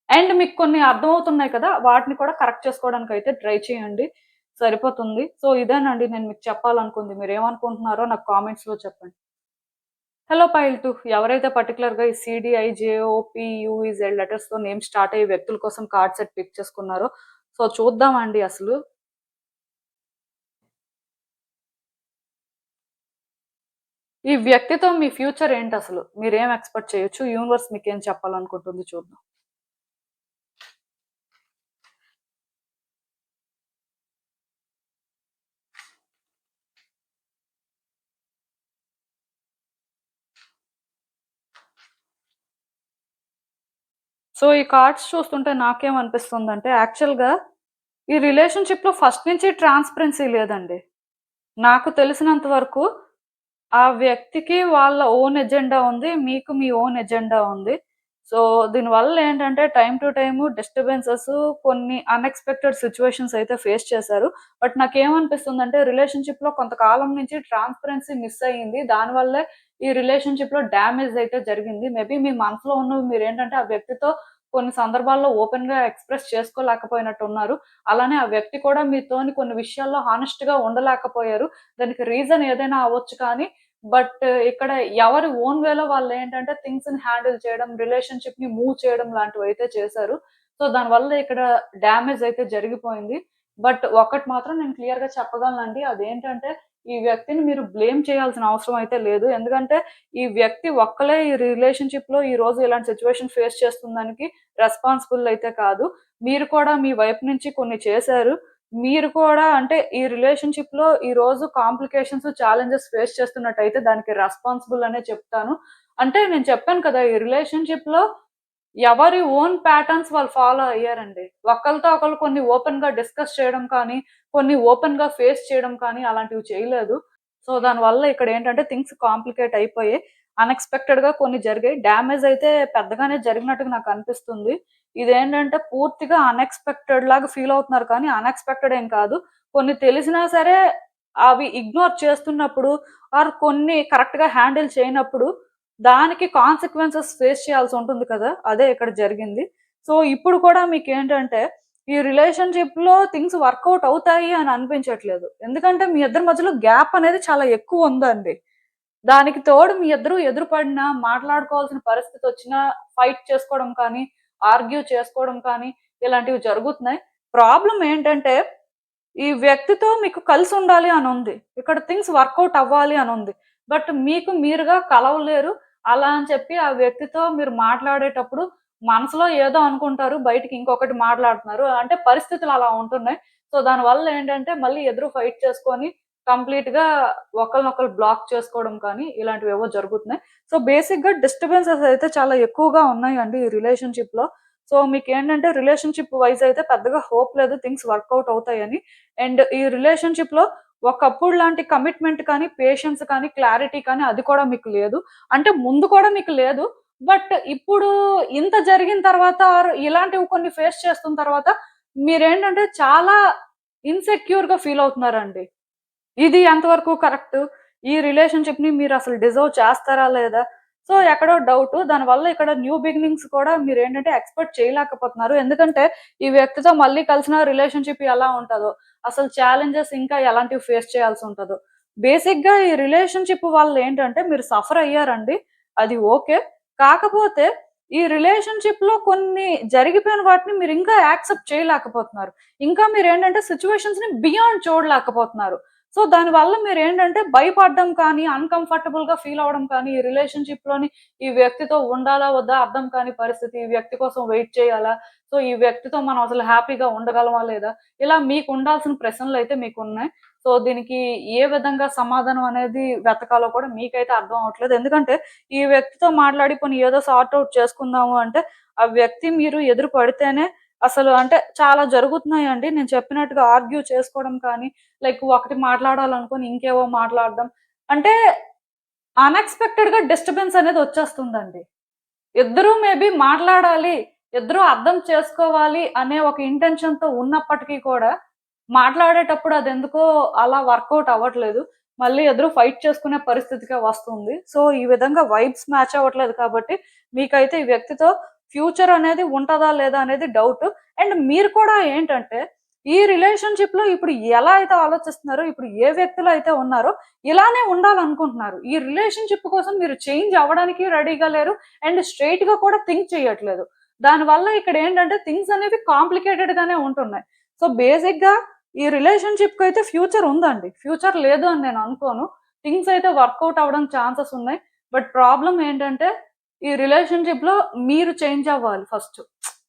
అండ్ మీకు కొన్ని అర్థమవుతున్నాయి కదా! వాటిని కూడా కరెక్ట్ చేసుకోవడానికైతే ట్రై చేయండి. సరిపోతుంది. సో, ఇదేనండి నేను మీకు చెప్పాలనుకుంది. మీరేమనుకుంటున్నారో నాకు కామెంట్స్‌లో చెప్పండి. హలో పైల్ 2 ఎవరైతే పర్టిక్యులర్‌గా ఈ సీడీఐ, జేఓపీ, యూఈజెడ్ లెటర్స్‌తో నేమ్ స్టార్ట్ అయ్యే వ్యక్తుల కోసం కార్డ్ సెట్ పిక్ చేసుకున్నారో సో, చూద్దామండి అసలు. ఈ వ్యక్తితో మీ ఫ్యూచర్ ఏంటసలు? మీరేం ఎక్స్‌పెక్ట్ చేయొచ్చు? యూనివర్స్ మీకేం చెప్పాలనుకుంటుంది చూద్దాం. సో, ఈ కార్డ్స్ చూస్తుంటే నాకేమనిపిస్తుందంటే యాక్చువల్‌గా ఈ రిలేషన్‌షిప్‌లో ఫస్ట్ నుంచి ట్రాన్స్‌పరెన్సీ లేదండి. నాకు తెలిసినంత వరకు ఆ వ్యక్తికి వాళ్ళ ఓన్ ఎజెండా ఉంది. మీకు మీ ఓన్ ఎజెండా ఉంది. సో, దీనివల్ల ఏంటంటే టైమ్ టు టైమ్ డిస్టర్బెన్సెస్ కొన్ని అన్‌ఎక్స్‌పెక్టెడ్ సిట్యుయేషన్స్ అయితే ఫేస్ చేశారు. బట్ నాకేమనిపిస్తుందంటే రిలేషన్‌షిప్‌లో కొంతకాలం నుంచి ట్రాన్స్‌పరెన్సీ మిస్ అయ్యింది. దానివల్లే ఈ రిలేషన్‌షిప్‌లో డ్యామేజ్ అయితే జరిగింది. మేబీ మీ మనసులో ఉన్నవి మీరేంటంటే ఆ వ్యక్తితో కొన్ని సందర్భాల్లో ఓపెన్‌గా ఎక్స్‌ప్రెస్ చేసుకోలేకపోయినట్టున్నారు. అలానే ఆ వ్యక్తి కూడా మీతోని కొన్ని విషయాల్లో హానెస్ట్‌గా ఉండలేకపోయారు. దానికి రీజన్ ఏదైనా అవ్వచ్చు కానీ బట్ ఇక్కడ ఎవరి ఓన్ వేలో వాళ్ళేంటంటే థింగ్స్‌ని హ్యాండిల్ చేయడం, రిలేషన్‌షిప్‌ని మూవ్ చేయడం లాంటివైతే చేశారు. సో, దానివల్ల ఇక్కడ డ్యామేజ్ అయితే జరిగిపోయింది. బట్ ఒకటి మాత్రం నేను క్లియర్‌గా చెప్పగలనండి. అదేంటంటే ఈ వ్యక్తిని మీరు బ్లేమ్ చేయాల్సిన అవసరం అయితే లేదు. ఎందుకంటే ఈ వ్యక్తి ఒక్కలే ఈ రిలేషన్‌షిప్‌లో ఈరోజు ఇలాంటి సిట్యుయేషన్ ఫేస్ చేస్తున్న దానికి రెస్పాన్సిబుల్ అయితే కాదు. మీరు కూడా మీ వైపు నుంచి కొన్ని చేశారు. మీరు కూడా అంటే ఈ రిలేషన్‌షిప్‌లో ఈరోజు కాంప్లికేషన్స్, ఛాలెంజెస్ ఫేస్ చేస్తున్నట్టయితే దానికి రెస్పాన్సిబుల్ అనే చెప్తాను. అంటే నేను చెప్పాను కదా! ఈ రిలేషన్‌షిప్‌లో ఎవరి ఓన్ ప్యాటర్న్స్ వాళ్ళు ఫాలో అయ్యారండి. ఒకళ్ళతో ఒకళ్ళు కొన్ని ఓపెన్‌గా డిస్కస్ చేయడం కానీ, కొన్ని ఓపెన్‌గా ఫేస్ చేయడం కానీ అలాంటివి చేయలేదు. సో, దానివల్ల ఇక్కడేంటంటే థింగ్స్ కాంప్లికేట్ అయిపోయాయి. అన్‌ఎక్స్‌పెక్టెడ్‌గా కొన్ని జరిగాయి. డ్యామేజ్ అయితే పెద్దగానే జరిగినట్టుగా నాకనిపిస్తుంది. ఇదేంటంటే పూర్తిగా అన్‌ఎక్స్‌పెక్టెడ్ లాగా ఫీల్ అవుతున్నారు కానీ అన్‌ఎక్స్‌పెక్టెడ్ ఏం కాదు. కొన్ని తెలిసినా సరే అవి ఇగ్నోర్ చేస్తున్నప్పుడు ఆర్ కొన్ని కరెక్ట్‌గా హ్యాండిల్ చేయనప్పుడు దానికి కాన్సిక్వెన్సెస్ ఫేస్ చేయాల్సుంటుంది కదా! అదే ఇక్కడ జరిగింది. సో, ఇప్పుడు కూడా మీకేంటంటే, ఈ రిలేషన్‌షిప్‌లో థింగ్స్ వర్కౌట్ అవుతాయి అని అనిపించట్లేదు. ఎందుకంటే, మీ ఇద్దరి మధ్యలో గ్యాప్ అనేది చాలా ఎక్కువుందండి. దానికి తోడు మీ ఇద్దరు ఎదురుపడినా, మాట్లాడుకోవాల్సిన పరిస్థితొచ్చినా, ఫైట్ చేసుకోవడం కానీ, ఆర్గ్యూ చేసుకోవడం కానీ, ఇలాంటివి జరుగుతున్నాయి. ప్రాబ్లమ్ ఏంటంటే ఈ వ్యక్తితో మీకు కలిసుండాలి అనుంది. ఇక్కడ థింగ్స్ వర్కౌట్ అవ్వాలి అనుంది. బట్ మీకు మీరుగా కలవలేరు. అలా అని చెప్పి ఆ వ్యక్తితో మీరు మాట్లాడేటప్పుడు మనసులో ఏదో అనుకుంటారు. బయటికి ఇంకొకటి మాట్లాడుతున్నారు. అంటే పరిస్థితులు అలా ఉంటున్నాయి. సో, దానివల్ల ఏంటంటే మళ్ళీ ఎదురు ఫైట్ చేసుకొని కంప్లీట్‌గా ఒకళ్ళనొకళ్ళు బ్లాక్ చేసుకోవడం కానీ ఇలాంటివేవో జరుగుతున్నాయి. సో, బేసిక్‌గా డిస్టర్బెన్సెస్ అయితే చాలా ఎక్కువగా ఉన్నాయండి ఈ రిలేషన్‌షిప్‌లో. సో, మీకేంటంటే రిలేషన్‌షిప్ వైస్ అయితే పెద్దగా హోప్ లేదు థింగ్స్ వర్కౌట్ అవుతాయని. అండ్ ఈ రిలేషన్‌షిప్‌లో ఒకప్పుడు లాంటి కమిట్మెంట్ కానీ, పేషెన్స్ కానీ, క్లారిటీ కానీ అది కూడా మీకు లేదు. అంటే ముందు కూడా మీకు లేదు. బట్ ఇప్పుడు ఇంత జరిగిన తర్వాత ఇలాంటివి కొన్ని ఫేస్ చేస్తున్న తర్వాత మీరేంటంటే చాలా ఇన్‌సెక్యూర్‌గా ఫీల్ అవుతున్నారండి. ఇది ఎంతవరకు కరెక్ట్? ఈ రిలేషన్‌షిప్‌ని మీరసలు డిజర్వ్ చేస్తారా లేదా? సో, ఎక్కడో డౌటు. దానివల్ల ఇక్కడ న్యూ బిగినింగ్స్ కూడా మీరేంటంటే ఎక్స్‌పెక్ట్ చేయలేకపోతున్నారు. ఎందుకంటే, ఈ వ్యక్తితో మళ్ళీ కలిసిన రిలేషన్‌షిప్ ఎలా ఉంటదో, అసలు ఛాలెంజెస్ ఇంకా ఎలాంటివి ఫేస్ చేయాల్సుంటదో. బేసిక్‌గా ఈ రిలేషన్‌షిప్ వల్ల ఏంటంటే, మీరు సఫర్ అయ్యారండి. అది ఓకే. కాకపోతే, ఈ రిలేషన్‌షిప్‌లో కొన్ని జరిగిపోయిన వాటిని మీరింకా యాక్సెప్ట్ చేయలేకపోతున్నారు. ఇంకా మీరేంటంటే సిట్యుయేషన్స్‌ని బియాండ్ చూడలేకపోతున్నారు. సో, దానివల్ల మీరేంటంటే భయపడడం కానీ, అన్‌కంఫర్టబుల్‌గా ఫీల్ అవ్వడం కానీ, ఈ రిలేషన్‌షిప్‌లోని ఈ వ్యక్తితో ఉండాలా? వద్దా? అర్థం కాని పరిస్థితి. ఈ వ్యక్తి కోసం వెయిట్ చేయాలా? సో, ఈ వ్యక్తితో మనం అసలు హ్యాపీగా ఉండగలమా? లేదా? ఇలా మీకుండాల్సిన ప్రశ్నలైతే మీకున్నాయి. సో, దీనికి ఏ విధంగా సమాధానం అనేది వెతకాలో కూడా మీకైతే అర్థం అవ్వట్లేదు. ఎందుకంటే, ఈ వ్యక్తితో మాట్లాడి పోనీ ఏదో సార్ట్ ఔట్ చేసుకుందాము అంటే, ఆ వ్యక్తి మీరు ఎదురు పడితేనే అసలు అంటే చాలా జరుగుతున్నాయండి. నేను చెప్పినట్టుగా ఆర్గ్యూ చేసుకోవడం కానీ, లైక్ ఒకటి మాట్లాడాలనుకోని ఇంకేవో మాట్లాడడం. అంటే అన్‌ఎక్స్‌పెక్టెడ్‌గా డిస్టర్బెన్స్ అనేది వచ్చేస్తుందండి. ఇద్దరూ మేబీ మాట్లాడాలి, ఇద్దరూ అర్థం చేసుకోవాలి అనే ఒక ఇంటెన్షన్‌తో ఉన్నప్పటికీ కూడా, మాట్లాడేటప్పుడు అదెందుకో అలా వర్కౌట్ అవ్వట్లేదు. మళ్ళీ ఇద్దరు ఫైట్ చేసుకునే పరిస్థితికే వస్తుంది. సో, ఈ విధంగా వైబ్స్ మ్యాచ్ అవ్వట్లేదు కాబట్టి, మీకైతే ఈ వ్యక్తితో ఫ్యూచర్ అనేది ఉంటదా? లేదా? అనేది డౌటు. అండ్ మీరు కూడా ఏంటంటే, ఈ రిలేషన్‌షిప్‌లో ఇప్పుడు ఎలా అయితే ఆలోచిస్తున్నారో, ఇప్పుడు ఏ వ్యక్తిలో అయితే ఉన్నారో, ఇలానే ఉండాలనుకుంటున్నారు. ఈ రిలేషన్‌షిప్ కోసం మీరు చేంజ్ అవ్వడానికి రెడీగా లేరు. అండ్ స్ట్రెయిట్‌గా కూడా థింక్ చేయట్లేదు. దానివల్ల ఇక్కడేంటంటే థింగ్స్ అనేవి కాంప్లికేటెడ్ గానే ఉంటున్నాయి. సో, బేసిక్‌గా ఈ రిలేషన్‌షిప్‌కైతే ఫ్యూచర్ ఉందండి. ఫ్యూచర్ లేదు అని నేను అనుకోను. థింగ్స్ అయితే వర్కౌట్ అవ్వడానికి ఛాన్సెస్ ఉన్నాయి. బట్ ప్రాబ్లమ్ ఏంటంటే ఈ రిలేషన్‌షిప్‌లో మీరు చేంజ్ అవ్వాలి ఫస్ట్.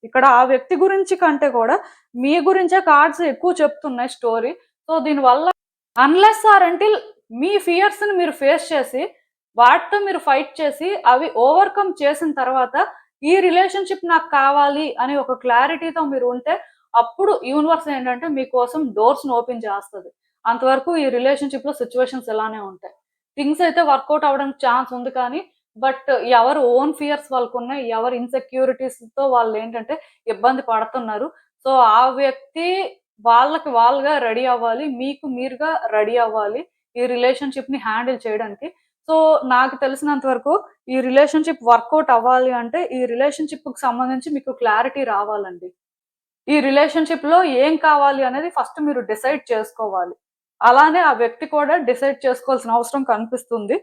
ఇక్కడ ఆ వ్యక్తి గురించి కంటే కూడా మీ గురించే కార్డ్స్ ఎక్కువ చెప్తున్నాయి స్టోరీ. సో, దీనివల్ల అన్‌లెస్ ఆర్ అంటిల్ మీ ఫియర్స్‌ని మీరు ఫేస్ చేసి, వాటితో మీరు ఫైట్ చేసి, అవి ఓవర్‌కమ్ చేసిన తర్వాత, ఈ రిలేషన్‌షిప్ నాకు కావాలి అని ఒక క్లారిటీతో మీరు ఉంటే, అప్పుడు యూనివర్స్ ఏంటంటే మీకోసం డోర్స్‌ని ఓపెన్ చేస్తది. అంతవరకు ఈ రిలేషన్‌షిప్‌లో సిట్యుయేషన్స్ ఇలానే ఉంటాయి. థింగ్స్ అయితే వర్కౌట్ అవ్వడానికి ఛాన్స్ ఉంది కానీ, బట్ ఎవరు ఓన్ ఫియర్స్ వాళ్ళకున్నాయి. ఎవరి ఇన్‌సెక్యూరిటీస్‌తో వాళ్ళేంటంటే ఇబ్బంది పడుతున్నారు. సో, ఆ వ్యక్తి వాళ్ళకి వాళ్ళుగా రెడీ అవ్వాలి. మీకు మీరుగా రెడీ అవ్వాలి. ఈ రిలేషన్‌షిప్‌ని హ్యాండిల్ చేయడానికి. సో, నాకు తెలిసినంత వరకు ఈ రిలేషన్‌షిప్ వర్కౌట్ అవ్వాలి అంటే, ఈ రిలేషన్‌షిప్‌కి సంబంధించి మీకు క్లారిటీ రావాలండి. ఈ రిలేషన్‌షిప్‌లో ఏం కావాలి అనేది ఫస్ట్ మీరు డిసైడ్ చేసుకోవాలి. అలానే ఆ వ్యక్తి కూడా డిసైడ్ చేసుకోవాల్సిన అవసరం కనిపిస్తుంది.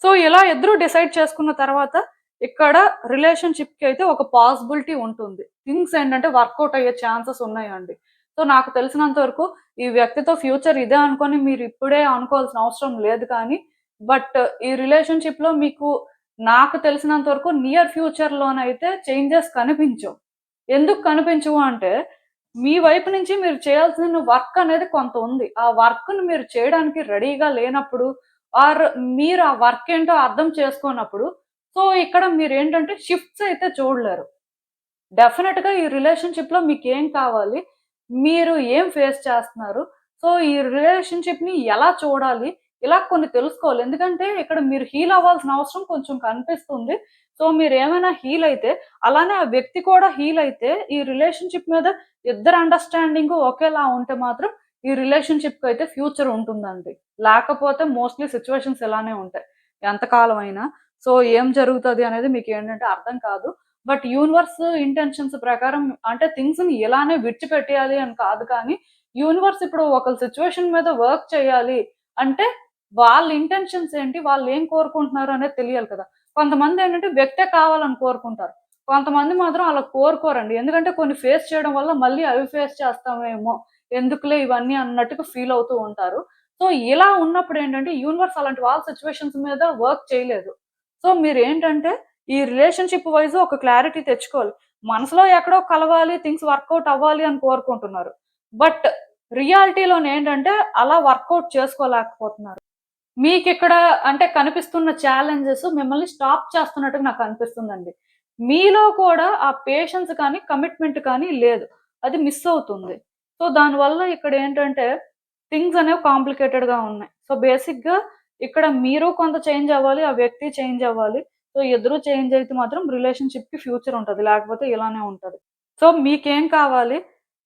సో, ఇలా ఇద్దరు డిసైడ్ చేసుకున్న తర్వాత ఇక్కడ రిలేషన్‌షిప్‌కి అయితే ఒక పాసిబిలిటీ ఉంటుంది. థింగ్స్ ఏంటంటే వర్కౌట్ అయ్యే ఛాన్సెస్ ఉన్నాయండి. సో, నాకు తెలిసినంత వరకు ఈ వ్యక్తితో ఫ్యూచర్ ఇదే అనుకోని మీరు ఇప్పుడే అనుకోవాల్సిన అవసరం లేదు కానీ, బట్ ఈ రిలేషన్‌షిప్‌లో మీకు నాకు తెలిసినంత వరకు నియర్ ఫ్యూచర్‌లోనైతే చేంజెస్ కనిపించవు. ఎందుకు కనిపించవు అంటే, మీ వైపు నుంచి మీరు చేయాల్సిన వర్క్ అనేది కొంత ఉంది. ఆ వర్క్‌ని మీరు చేయడానికి రెడీగా లేనప్పుడు ఆర్ మీరు ఆ వర్క్ ఏంటో అర్థం చేసుకోనప్పుడు, సో, ఇక్కడ మీరేంటంటే షిఫ్ట్స్ అయితే చూడలేరు. డెఫినెట్‌గా ఈ రిలేషన్‌షిప్‌లో మీకేం కావాలి? మీరు ఏం ఫేస్ చేస్తున్నారు? సో, ఈ రిలేషన్‌షిప్‌ని ఎలా చూడాలి? ఇలా కొన్ని తెలుసుకోవాలి. ఎందుకంటే ఇక్కడ మీరు హీల్ అవ్వాల్సిన అవసరం కొంచెం కనిపిస్తుంది. సో, మీరేమైనా హీల్ అయితే, అలానే ఆ వ్యక్తి కూడా హీల్ అయితే, ఈ రిలేషన్‌షిప్ మీద ఇద్దరి అండర్‌స్టాండింగు ఒకేలా ఉంటే మాత్రం ఈ రిలేషన్‌షిప్‌కయితే ఫ్యూచర్ ఉంటుందండి. లేకపోతే మోస్ట్‌లీ సిట్యుయేషన్స్ ఇలానే ఉంటాయి. ఎంతకాలం అయినా. సో, ఏం జరుగుతది అనేది మీకేంటంటే అర్థం కాదు. బట్ యూనివర్స్ ఇంటెన్షన్స్ ప్రకారం అంటే థింగ్స్‌ని ఇలానే విడిచిపెట్టేయాలి అని కాదు కానీ, యూనివర్స్ ఇప్పుడు ఒకళ్ళ సిట్యుయేషన్ మీద వర్క్ చేయాలి అంటే, వాళ్ళ ఇంటెన్షన్స్ ఏంటి? వాళ్ళేం కోరుకుంటున్నారు అనేది తెలియాలి కదా! కొంతమందేంటంటే వ్యక్తే కావాలని కోరుకుంటారు. కొంతమంది మాత్రం అలా కోరుకోరండి. ఎందుకంటే కొన్ని ఫేస్ చేయడం వల్ల మళ్ళీ అవి ఫేస్ చేస్తామేమో, ఎందుకులే ఇవన్నీ అన్నట్టుగా ఫీల్ అవుతూ ఉంటారు. సో, ఇలా ఉన్నప్పుడేంటంటే యూనివర్స్ అలాంటి వాళ్ళ సిట్యుయేషన్స్ మీద వర్క్ చేయలేదు. సో, మీరేంటంటే ఈ రిలేషన్‌షిప్ వైస్ ఒక క్లారిటీ తెచ్చుకోవాలి. మనసులో ఎక్కడో కలవాలి, థింగ్స్ వర్కౌట్ అవ్వాలి అని కోరుకుంటున్నారు. బట్ రియాలిటీలోనేంటంటే అలా వర్కౌట్ చేసుకోలేకపోతున్నారు. మీకిక్కడ అంటే కనిపిస్తున్న ఛాలెంజెస్ మిమ్మల్ని స్టాప్ చేస్తున్నట్టుగా నాకనిపిస్తుందండి. మీలో కూడా ఆ పేషెన్స్ కానీ, కమిట్మెంట్ కానీ లేదు. అది మిస్ అవుతుంది. సో, దానివల్ల ఇక్కడేంటంటే థింగ్స్ అనేవి కాంప్లికేటెడ్‌గా ఉన్నాయి. సో, బేసిక్‌గా ఇక్కడ మీరు కొంత చేంజ్ అవ్వాలి. ఆ వ్యక్తి చేంజ్ అవ్వాలి. సో, సో ఇద్దరు చేంజ్ అయితే మాత్రం రిలేషన్‌షిప్‌కి ఫ్యూచర్ ఉంటది. లేకపోతే ఇలానే ఉంటది. సో మీకేం కావాలి?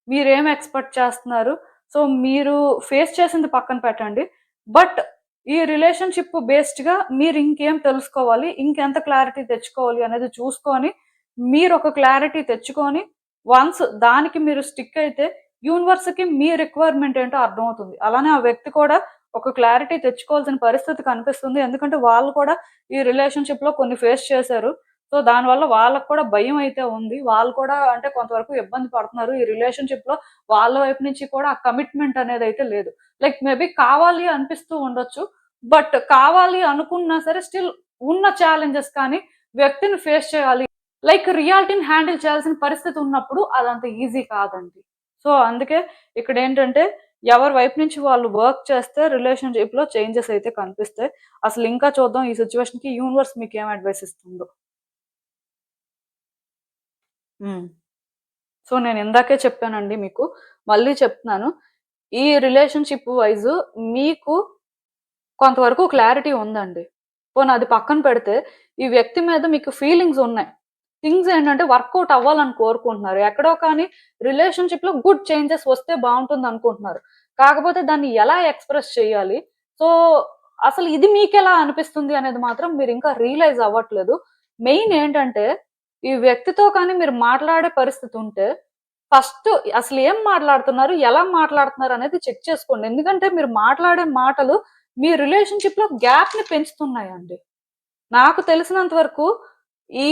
మీరేం ఎక్స్‌పెక్ట్ చేస్తున్నారు? సో మీరు ఫేస్ చేసింది పక్కన పెట్టండి. బట్ ఈ రిలేషన్‌షిప్ బేస్డ్‌గా మీరు ఇంకేం తెలుసుకోవాలి? ఇంకెంత క్లారిటీ తెచ్చుకోవాలి అనేది చూసుకొని, మీరొక క్లారిటీ తెచ్చుకొని, వన్స్ దానికి మీరు స్టిక్ అయితే యూనివర్స్‌కి మీ రిక్వైర్మెంట్ ఏంటో అర్థమవుతుంది. అలానే ఆ వ్యక్తి కూడా ఒక క్లారిటీ తెచ్చుకోవాల్సిన పరిస్థితి కనిపిస్తుంది. ఎందుకంటే వాళ్ళు కూడా ఈ రిలేషన్‌షిప్‌లో కొన్ని ఫేస్ చేశారు. సో, దానివల్ల వాళ్ళకి కూడా భయం అయితే ఉంది. వాళ్ళు కూడా అంటే కొంతవరకు ఇబ్బంది పడుతున్నారు. ఈ రిలేషన్‌షిప్‌లో వాళ్ళ వైపు నుంచి కూడా ఆ కమిట్మెంట్ అనేదైతే లేదు. లైక్ మేబీ కావాలి అనిపిస్తూ ఉండొచ్చు. బట్ కావాలి అనుకున్నా సరే స్టిల్ ఉన్న ఛాలెంజెస్ కానీ వ్యక్తిని ఫేస్ చేయాలి. లైక్ రియాలిటీని హ్యాండిల్ చేయాల్సిన పరిస్థితి ఉన్నప్పుడు అదంత ఈజీ కాదండి. సో, అందుకే ఇక్కడేంటంటే ఎవరి వైపు నుంచి వాళ్ళు వర్క్ చేస్తే రిలేషన్‌షిప్‌లో చేంజెస్ అయితే కనిపిస్తాయి. అసలు ఇంకా చూద్దాం ఈ సిట్యుయేషన్‌కి యూనివర్స్ మీకేం అడ్వైస్ ఇస్తుందో. హ్మ్. సో, నేను ఇందాకే చెప్పానండి మీకు. మళ్ళీ చెప్తున్నాను. ఈ రిలేషన్‌షిప్ వైస్ మీకు కొంతవరకు క్లారిటీ ఉందండి. పోనీ అది పక్కన పెడితే, ఈ వ్యక్తి మీద మీకు ఫీలింగ్స్ ఉన్నాయి. థింగ్స్ ఏంటంటే వర్కౌట్ అవ్వాలని కోరుకుంటున్నారు. ఎక్కడో కానీ రిలేషన్‌షిప్‌లో గుడ్ చేంజెస్ వస్తే బావుంటుందనుకుంటున్నారు. కాకపోతే దాన్ని ఎలా ఎక్స్‌ప్రెస్ చేయాలి? సో, అసలు ఇది మీకెలా అనిపిస్తుంది అనేది మాత్రం మీరింకా రియలైజ్ అవ్వట్లేదు. మెయిన్ ఏంటంటే, ఈ వ్యక్తితో కానీ మీరు మాట్లాడే పరిస్థితి ఉంటే, ఫస్ట్ అసలేం మాట్లాడుతున్నారు? ఎలా మాట్లాడుతున్నారు? అనేది చెక్ చేసుకోండి. ఎందుకంటే మీరు మాట్లాడే మాటలు మీ రిలేషన్‌షిప్‌లో గ్యాప్‌ని పెంచుతున్నాయండి. నాకు తెలిసినంత వరకు ఈ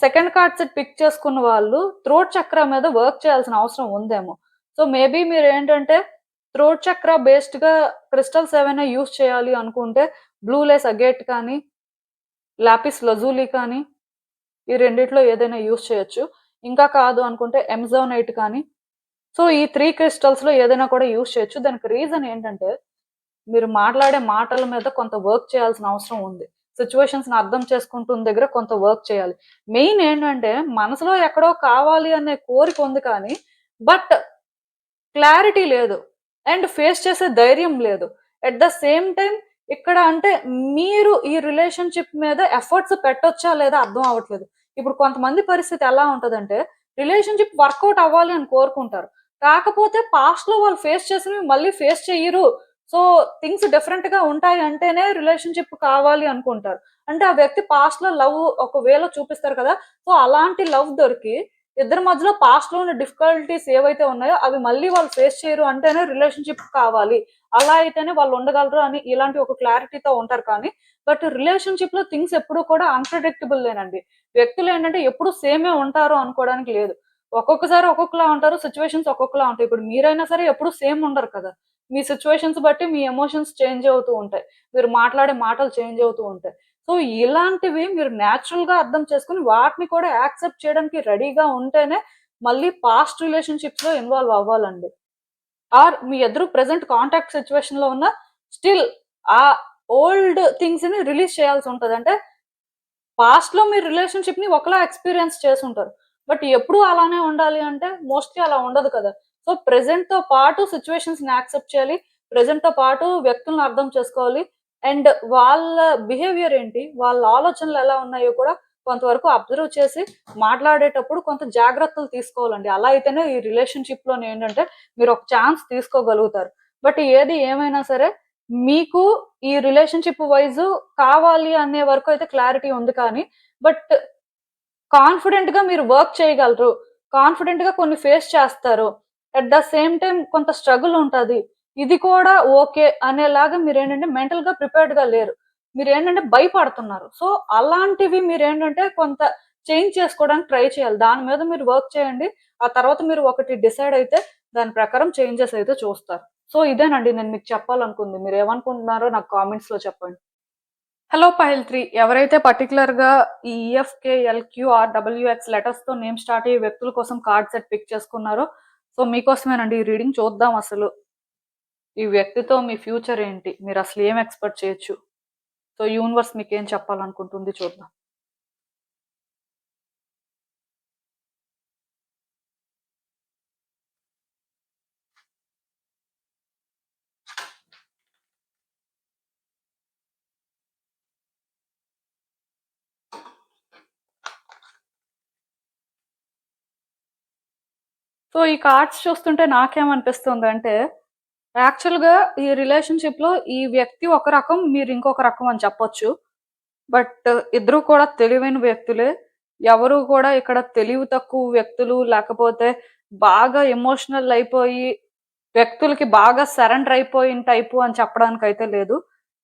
సెకండ్ కార్డ్ సెట్ పిక్ చేసుకున్న వాళ్ళు థ్రోట్ చక్ర మీద వర్క్ చేయాల్సిన అవసరం ఉందేమో. సో, మేబీ మీరేంటంటే థ్రోట్ చక్ర బేస్డ్‌గా క్రిస్టల్స్ ఏవైనా యూజ్ చేయాలి అనుకుంటే బ్లూ లేస్ అగేట్ కానీ, లాపిస్ లజూలి కానీ ఈ రెండిట్లో ఏదైనా యూజ్ చేయొచ్చు. ఇంకా కాదు అనుకుంటే ఎంజోనైట్ కానీ సో, ఈ 3 క్రిస్టల్స్‌లో ఏదైనా కూడా యూజ్ చేయొచ్చు. దానికి రీజన్ ఏంటంటే మీరు మాట్లాడే మాటల మీద కొంత వర్క్ చేయాల్సిన అవసరం ఉంది. సిట్యుయేషన్స్‌ని అర్థం చేసుకుంటున్న దగ్గర కొంత వర్క్ చేయాలి. మెయిన్ ఏంటంటే మనసులో ఎక్కడో కావాలి అనే కోరిక ఉంది కానీ, బట్ క్లారిటీ లేదు. అండ్ ఫేస్ చేసే ధైర్యం లేదు. ఎట్ ద సేమ్ టైమ్ ఇక్కడ అంటే మీరు ఈ రిలేషన్‌షిప్ మీద ఎఫర్ట్స్ పెట్టొచ్చా లేదా అర్థం అవ్వట్లేదు. ఇప్పుడు కొంతమంది పరిస్థితి ఎలా ఉంటదంటే రిలేషన్‌షిప్ వర్కౌట్ అవ్వాలి అని కోరుకుంటారు. కాకపోతే పాస్ట్‌లో వాళ్ళు ఫేస్ చేసినవి మళ్ళీ ఫేస్ చెయ్యరు. సో, థింగ్స్ డిఫరెంట్‌గా ఉంటాయి అంటేనే రిలేషన్‌షిప్ కావాలి అనుకుంటారు. అంటే ఆ వ్యక్తి పాస్ట్‌లో లవ్ ఒక వేలో చూపిస్తారు కదా! సో, అలాంటి లవ్ దొరికి ఇద్దరి మధ్యలో పాస్ట్‌లో ఉన్న డిఫికల్టీస్ ఏవైతే ఉన్నాయో అవి మళ్ళీ వాళ్ళు ఫేస్ చేయరు అంటేనే రిలేషన్‌షిప్ కావాలి. అలా అయితేనే వాళ్ళు ఉండగలరు అని ఇలాంటి ఒక క్లారిటీతో ఉంటారు కానీ, బట్ రిలేషన్‌షిప్‌లో థింగ్స్ ఎప్పుడూ కూడా అన్‌ప్రెడిక్టబులేనండి. వ్యక్తులేంటంటే ఎప్పుడు సేమే ఉంటారు అనుకోవడానికి లేదు. ఒక్కొక్కసారి ఒక్కొక్కలా ఉంటారు. సిట్యుయేషన్స్ ఒక్కొక్కలా ఉంటాయి. ఇప్పుడు మీరైనా సరే ఎప్పుడు సేమ్ ఉండరు కదా! మీ సిట్యుయేషన్స్ బట్టి మీ ఎమోషన్స్ చేంజ్ అవుతూ ఉంటాయి. మీరు మాట్లాడే మాటలు చేంజ్ అవుతూ ఉంటాయి. సో, ఇలాంటివి మీరు నేచురల్‌గా అర్థం చేసుకొని వాటిని కూడా యాక్సెప్ట్ చేయడానికి రెడీగా ఉంటేనే మళ్ళీ పాస్ట్ రిలేషన్‌షిప్స్‌లో ఇన్వాల్వ్ అవ్వాలండి. ఆర్ మీ ఇద్దరు ప్రెజెంట్ కాంటాక్ట్ సిట్యుయేషన్‌లో ఉన్న స్టిల్ ఆ ఓల్డ్ థింగ్స్‌ని రిలీజ్ చేయాల్సి ఉంటది. అంటే పాస్ట్‌లో మీరు రిలేషన్‌షిప్‌ని ఒకలా ఎక్స్‌పీరియన్స్ చేసుంటారు. బట్ ఎప్పుడూ అలానే ఉండాలి అంటే మోస్ట్‌లీ అలా ఉండదు కదా! సో, ప్రెజెంట్‌తో పాటు సిట్యుయేషన్స్‌ని యాక్సెప్ట్ చేయాలి. ప్రెజెంట్‌తో పాటు వ్యక్తులను అర్థం చేసుకోవాలి. అండ్ వాళ్ళ బిహేవియర్ ఏంటి? వాళ్ళ ఆలోచనలు ఎలా ఉన్నాయో కూడా కొంతవరకు అబ్జర్వ్ చేసి మాట్లాడేటప్పుడు కొంత జాగ్రత్తలు తీసుకోవాలండి. అలా అయితేనే ఈ రిలేషన్‌షిప్‌లోనేంటంటే మీరు ఒక ఛాన్స్ తీసుకోగలుగుతారు. బట్ ఏది ఏమైనా సరే మీకు ఈ రిలేషన్‌షిప్ వైస్ కావాలి అనే వరకు అయితే క్లారిటీ ఉంది కానీ, బట్ కాన్ఫిడెంట్‌గా మీరు వర్క్ చేయగలరు. కాన్ఫిడెంట్‌గా కొన్ని ఫేస్ చేస్తారు. అట్ ద సేమ్ టైమ్ కొంత స్ట్రగుల్ ఉంటది. ఇది కూడా ఓకే అనేలాగా మీరేంటంటే మెంటల్‌గా ప్రిపేర్డ్‌గా లేరు. మీరేంటంటే భయపడుతున్నారు. సో, అలాంటివి మీరేంటంటే కొంత చేంజ్ చేసుకోవడానికి ట్రై చేయాలి. దాని మీద మీరు వర్క్ చేయండి. ఆ తర్వాత మీరు ఒకటి డిసైడ్ అయితే దాని ప్రకారం చేంజెస్ అయితే చూస్తారు. సో, ఇదేనండి నేను మీకు చెప్పాలనుకుంది. మీరేమనుకుంటున్నారో నాకు కామెంట్స్‌లో చెప్పండి. హలో పైల్ 3 ఎవరైతే పర్టిక్యులర్‌గా ఈ ఈఎఫ్‌కే, ఎల్‌క్యూ, ఆర్‌డబ్ల్యూఎక్స్ లెటర్స్‌తో నేమ్ స్టార్ట్ అయ్యే వ్యక్తుల కోసం కార్డ్ సెట్ పిక్ చేసుకున్నారో, సో, మీకోసమేనండి ఈ రీడింగ్. చూద్దాం అసలు ఈ వ్యక్తితో మీ ఫ్యూచర్ ఏంటి? మీరసలు ఏం ఎక్స్‌పెక్ట్ చేయొచ్చు? సో, యూనివర్స్ మీకేం చెప్పాలనుకుంటుంది చూద్దాం. సో, ఈ కార్డ్స్ చూస్తుంటే నాకేమనిపిస్తుందంటే, యాక్చువల్‌గా ఈ రిలేషన్‌షిప్‌లో ఈ వ్యక్తి ఒక రకం, మీరు ఇంకొక రకం అని చెప్పొచ్చు. బట్ ఇద్దరు కూడా తెలివైన వ్యక్తులే. ఎవరు కూడా ఇక్కడ తెలివి తక్కువ వ్యక్తులు, లేకపోతే బాగా ఎమోషనల్ అయిపోయి, వ్యక్తులకి బాగా సరెండర్ అయిపోయిన టైపు అని చెప్పడానికైతే లేదు.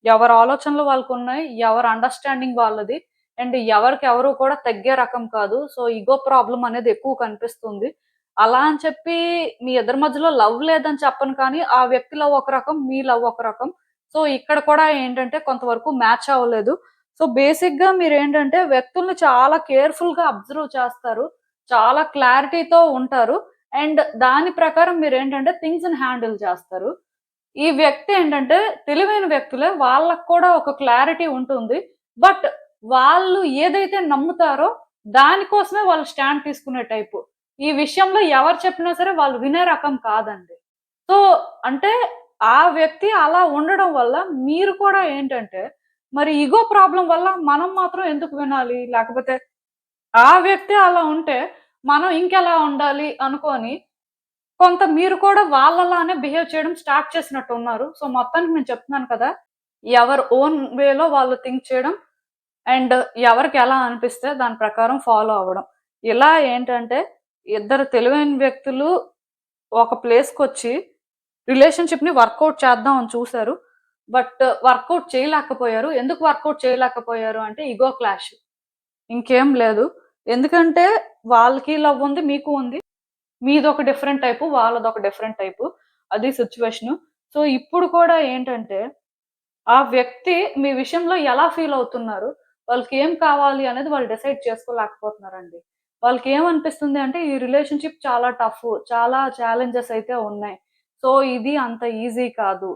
ఎవరి ఆలోచనలు వాళ్ళకున్నాయి. ఎవరి అండర్‌స్టాండింగ్ వాళ్ళది. అండ్ ఎవరికెవరు కూడా తగ్గే రకం కాదు. సో, ఇగో ప్రాబ్లమ్ అనేది ఎక్కువ కనిపిస్తుంది. అలా అని చెప్పి మీ ఇద్దరి మధ్యలో లవ్ లేదని చెప్పను కానీ, ఆ వ్యక్తి లవ్ ఒక రకం, మీ లవ్ ఒక రకం. సో, ఇక్కడ కూడా ఏంటంటే కొంతవరకు మ్యాచ్ అవ్వలేదు. సో, బేసిక్‌గా మీరేంటంటే వ్యక్తుల్ని చాలా కేర్‌ఫుల్‌గా అబ్జర్వ్ చేస్తారు. చాలా క్లారిటీతో ఉంటారు. అండ్ దాని ప్రకారం మీరేంటంటే థింగ్స్‌ని హ్యాండిల్ చేస్తారు. ఈ వ్యక్తి ఏంటంటే తెలివైన వ్యక్తులే. వాళ్ళకి కూడా ఒక క్లారిటీ ఉంటుంది. బట్ వాళ్ళు ఏదైతే నమ్ముతారో దాని కోసమే వాళ్ళు స్టాండ్ తీసుకునే టైపు. ఈ విషయంలో ఎవరు చెప్పినా సరే వాళ్ళు వినే రకం కాదండి. సో, అంటే ఆ వ్యక్తి అలా ఉండడం వల్ల మీరు కూడా ఏంటంటే మరి ఇగో ప్రాబ్లమ్ వల్ల మనం మాత్రం ఎందుకు వినాలి? లేకపోతే ఆ వ్యక్తి అలా ఉంటే మనం ఇంకెలా ఉండాలి అనుకోని కొంత మీరు కూడా వాళ్ళలానే బిహేవ్ చేయడం స్టార్ట్ చేసినట్టున్నారు. సో, మొత్తానికి నేను చెప్తున్నాను కదా! ఎవరి ఓన్ వేలో వాళ్ళు థింక్ చేయడం అండ్ ఎవరికి ఎలా అనిపిస్తే దాని ప్రకారం ఫాలో అవ్వడం. ఇలా ఏంటంటే ఇద్దరు తెలివైన వ్యక్తులు ఒక ప్లేస్‌కొచ్చి రిలేషన్‌షిప్‌ని వర్కౌట్ చేద్దాం అని చూసారు. బట్ వర్కౌట్ చేయలేకపోయారు. ఎందుకు వర్కౌట్ చేయలేకపోయారు అంటే ఇగో క్లాష్. ఇంకేం లేదు. ఎందుకంటే వాళ్ళకి లవ్ ఉంది. మీకు ఉంది. మీదొక డిఫరెంట్ టైపు. వాళ్ళదొక డిఫరెంట్ టైపు. అది సిట్యుయేషను. సో, ఇప్పుడు కూడా ఏంటంటే, ఆ వ్యక్తి మీ విషయంలో ఎలా ఫీల్ అవుతున్నారు? వాళ్ళకేం కావాలి అనేది వాళ్ళు డిసైడ్ చేసుకోలేకపోతున్నారండి. వాళ్ళకేమనిపిస్తుంది అంటే, ఈ రిలేషన్‌షిప్ చాలా టఫ్. చాలా ఛాలెంజెస్ అయితే ఉన్నాయి. సో, ఇది అంత ఈజీ కాదు.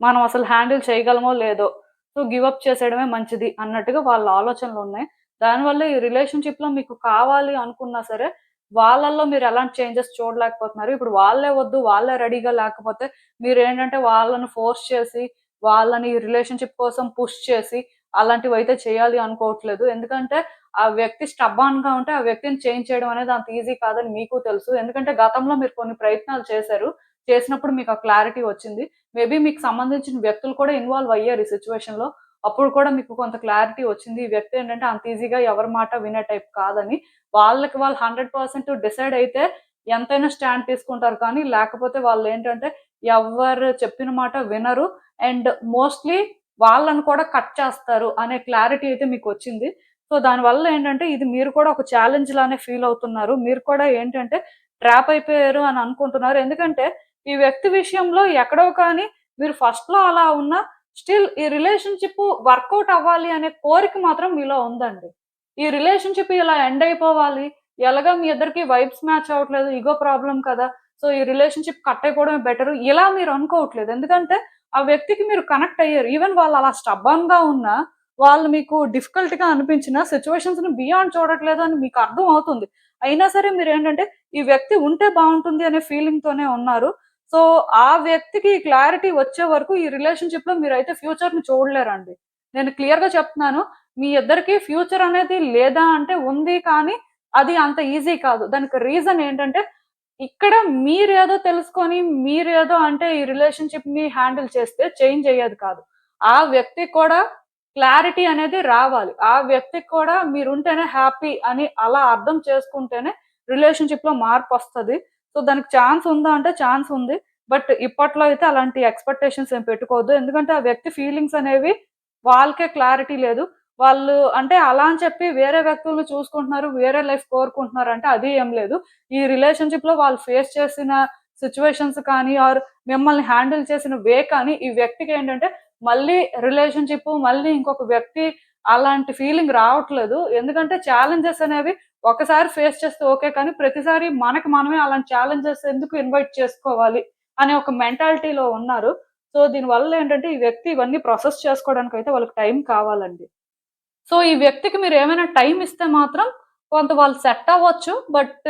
మనం అసలు హ్యాండిల్ చేయగలమో లేదో. సో, గివ్ అప్ చేసేయడమే మంచిది అన్నట్టుగా వాళ్ళ ఆలోచనలున్నాయి. దానివల్ల ఈ రిలేషన్‌షిప్‌లో మీకు కావాలి అనుకున్నా సరే, వాళ్ళల్లో మీరు ఎలాంటి చేంజెస్ చూడలేకపోతున్నారు. ఇప్పుడు వాళ్ళే వద్దు, వాళ్ళే రెడీగా లేకపోతే మీరేంటంటే వాళ్ళని ఫోర్స్ చేసి, వాళ్ళని ఈ రిలేషన్‌షిప్ కోసం పుష్ చేసి, అలాంటివైతే చేయాలి అనుకోవట్లేదు. ఎందుకంటే ఆ వ్యక్తి స్టబార్న్‌గా ఉంటే ఆ వ్యక్తిని చేంజ్ చేయడం అనేది అంత ఈజీ కాదని మీకు తెలుసు. ఎందుకంటే గతంలో మీరు కొన్ని ప్రయత్నాలు చేశారు. చేసినప్పుడు మీకు ఆ క్లారిటీ వచ్చింది. మేబీ మీకు సంబంధించిన వ్యక్తులు కూడా ఇన్వాల్వ్ అయ్యారు ఈ సిట్యుయేషన్‌లో. అప్పుడు కూడా మీకు కొంత క్లారిటీ వచ్చింది. ఈ వ్యక్తి ఏంటంటే అంత ఈజీగా ఎవరి మాట వినే టైప్ కాదని. వాళ్ళకి వాళ్ళు 100% డిసైడ్ అయితే ఎంతైనా స్టాండ్ తీసుకుంటారు కానీ, లేకపోతే వాళ్ళేంటంటే ఎవ్వరు చెప్పిన మాట వినరు. అండ్ మోస్ట్‌లీ వాళ్ళని కూడా కట్ చేస్తారు అనే క్లారిటీ అయితే మీకొచ్చింది. సో, దానివల్ల ఏంటంటే ఇది మీరు కూడా ఒక ఛాలెంజ్ లానే ఫీల్ అవుతున్నారు. మీరు కూడా ఏంటంటే ట్రాప్ అయిపోయారు అని అనుకుంటున్నారు. ఎందుకంటే ఈ వ్యక్తి విషయంలో ఎక్కడో కానీ మీరు ఫస్ట్‌లో అలా ఉన్నా స్టిల్ ఈ రిలేషన్‌షిప్ వర్కౌట్ అవ్వాలి అనే కోరిక మాత్రం మీలో ఉందండి. ఈ రిలేషన్‌షిప్ ఇలా ఎండ్ అయిపోవాలి. ఎలాగో మీ ఇద్దరికి వైబ్స్ మ్యాచ్ అవ్వట్లేదు. ఇగో ప్రాబ్లమ్ కదా! సో, ఈ రిలేషన్‌షిప్ కట్ అయిపోవడమే బెటరు. ఇలా మీరు అనుకోవట్లేదు. ఎందుకంటే ఆ వ్యక్తికి మీరు కనెక్ట్ అయ్యారు. ఈవెన్ వాళ్ళు అలా స్టబర్న్‌గా ఉన్నా, వాళ్ళు మీకు డిఫికల్ట్‌గా అనిపించిన సిట్యుయేషన్స్‌ని బియాండ్ చూడట్లేదు అని మీకు అర్థం అవుతుంది. అయినా సరే మీరేంటంటే ఈ వ్యక్తి ఉంటే బావుంటుంది అనే ఫీలింగ్‌తోనే ఉన్నారు. సో, ఆ వ్యక్తికి క్లారిటీ వచ్చే వరకు ఈ రిలేషన్‌షిప్‌లో మీరైతే ఫ్యూచర్‌ని చూడలేరండి. నేను క్లియర్‌గా చెప్తున్నాను. మీ ఇద్దరికీ ఫ్యూచర్ అనేది లేదా అంటే ఉంది కానీ, అది అంత ఈజీ కాదు. దానికి రీజన్ ఏంటంటే, ఇక్కడ మీరేదో తెలుసుకొని, మీరేదో అంటే ఈ రిలేషన్‌షిప్‌ని హ్యాండిల్ చేస్తే చేంజ్ అయ్యేది కాదు. ఆ వ్యక్తికి కూడా క్లారిటీ అనేది రావాలి. ఆ వ్యక్తికి కూడా మీరుంటేనే హ్యాపీ అని అలా అర్థం చేసుకుంటేనే రిలేషన్‌షిప్‌లో మార్పొస్తది. సో, దానికి ఛాన్స్ ఉందా అంటే ఛాన్స్ ఉంది. బట్ ఇప్పట్లో అయితే అలాంటి ఎక్స్‌పెక్టేషన్స్ ఏం పెట్టుకోవద్దు. ఎందుకంటే ఆ వ్యక్తి ఫీలింగ్స్ అనేవి వాళ్ళకే క్లారిటీ లేదు. వాళ్ళు అంటే అలా అని చెప్పి వేరే వ్యక్తుల్ని చూసుకుంటున్నారు. వేరే లైఫ్ కోరుకుంటున్నారు అంటే అది ఏం లేదు. ఈ రిలేషన్‌షిప్‌లో వాళ్ళు ఫేస్ చేసిన సిట్యుయేషన్స్ కానీ ఆర్ మిమ్మల్ని హ్యాండిల్ చేసిన వే కానీ ఈ వ్యక్తికేంటంటే మళ్ళీ రిలేషన్‌షిప్ మళ్ళీ ఇంకొక వ్యక్తి అలాంటి ఫీలింగ్ రావట్లేదు. ఎందుకంటే ఛాలెంజెస్ అనేవి ఒకసారి ఫేస్ చేస్తే ఓకే. కానీ ప్రతిసారి మనకి మనమే అలాంటి ఛాలెంజెస్ ఎందుకు ఇన్వైట్ చేసుకోవాలి అనే ఒక మెంటాలిటీలో ఉన్నారు. సో, దీనివల్ల ఏంటంటే ఈ వ్యక్తి ఇవన్నీ ప్రాసెస్ చేసుకోవడానికైతే వాళ్ళకి టైం కావాలండి. సో, ఈ వ్యక్తికి మీరేమైనా టైమ్ ఇస్తే మాత్రం కొంత వాళ్ళు సెట్ అవ్వచ్చు. బట్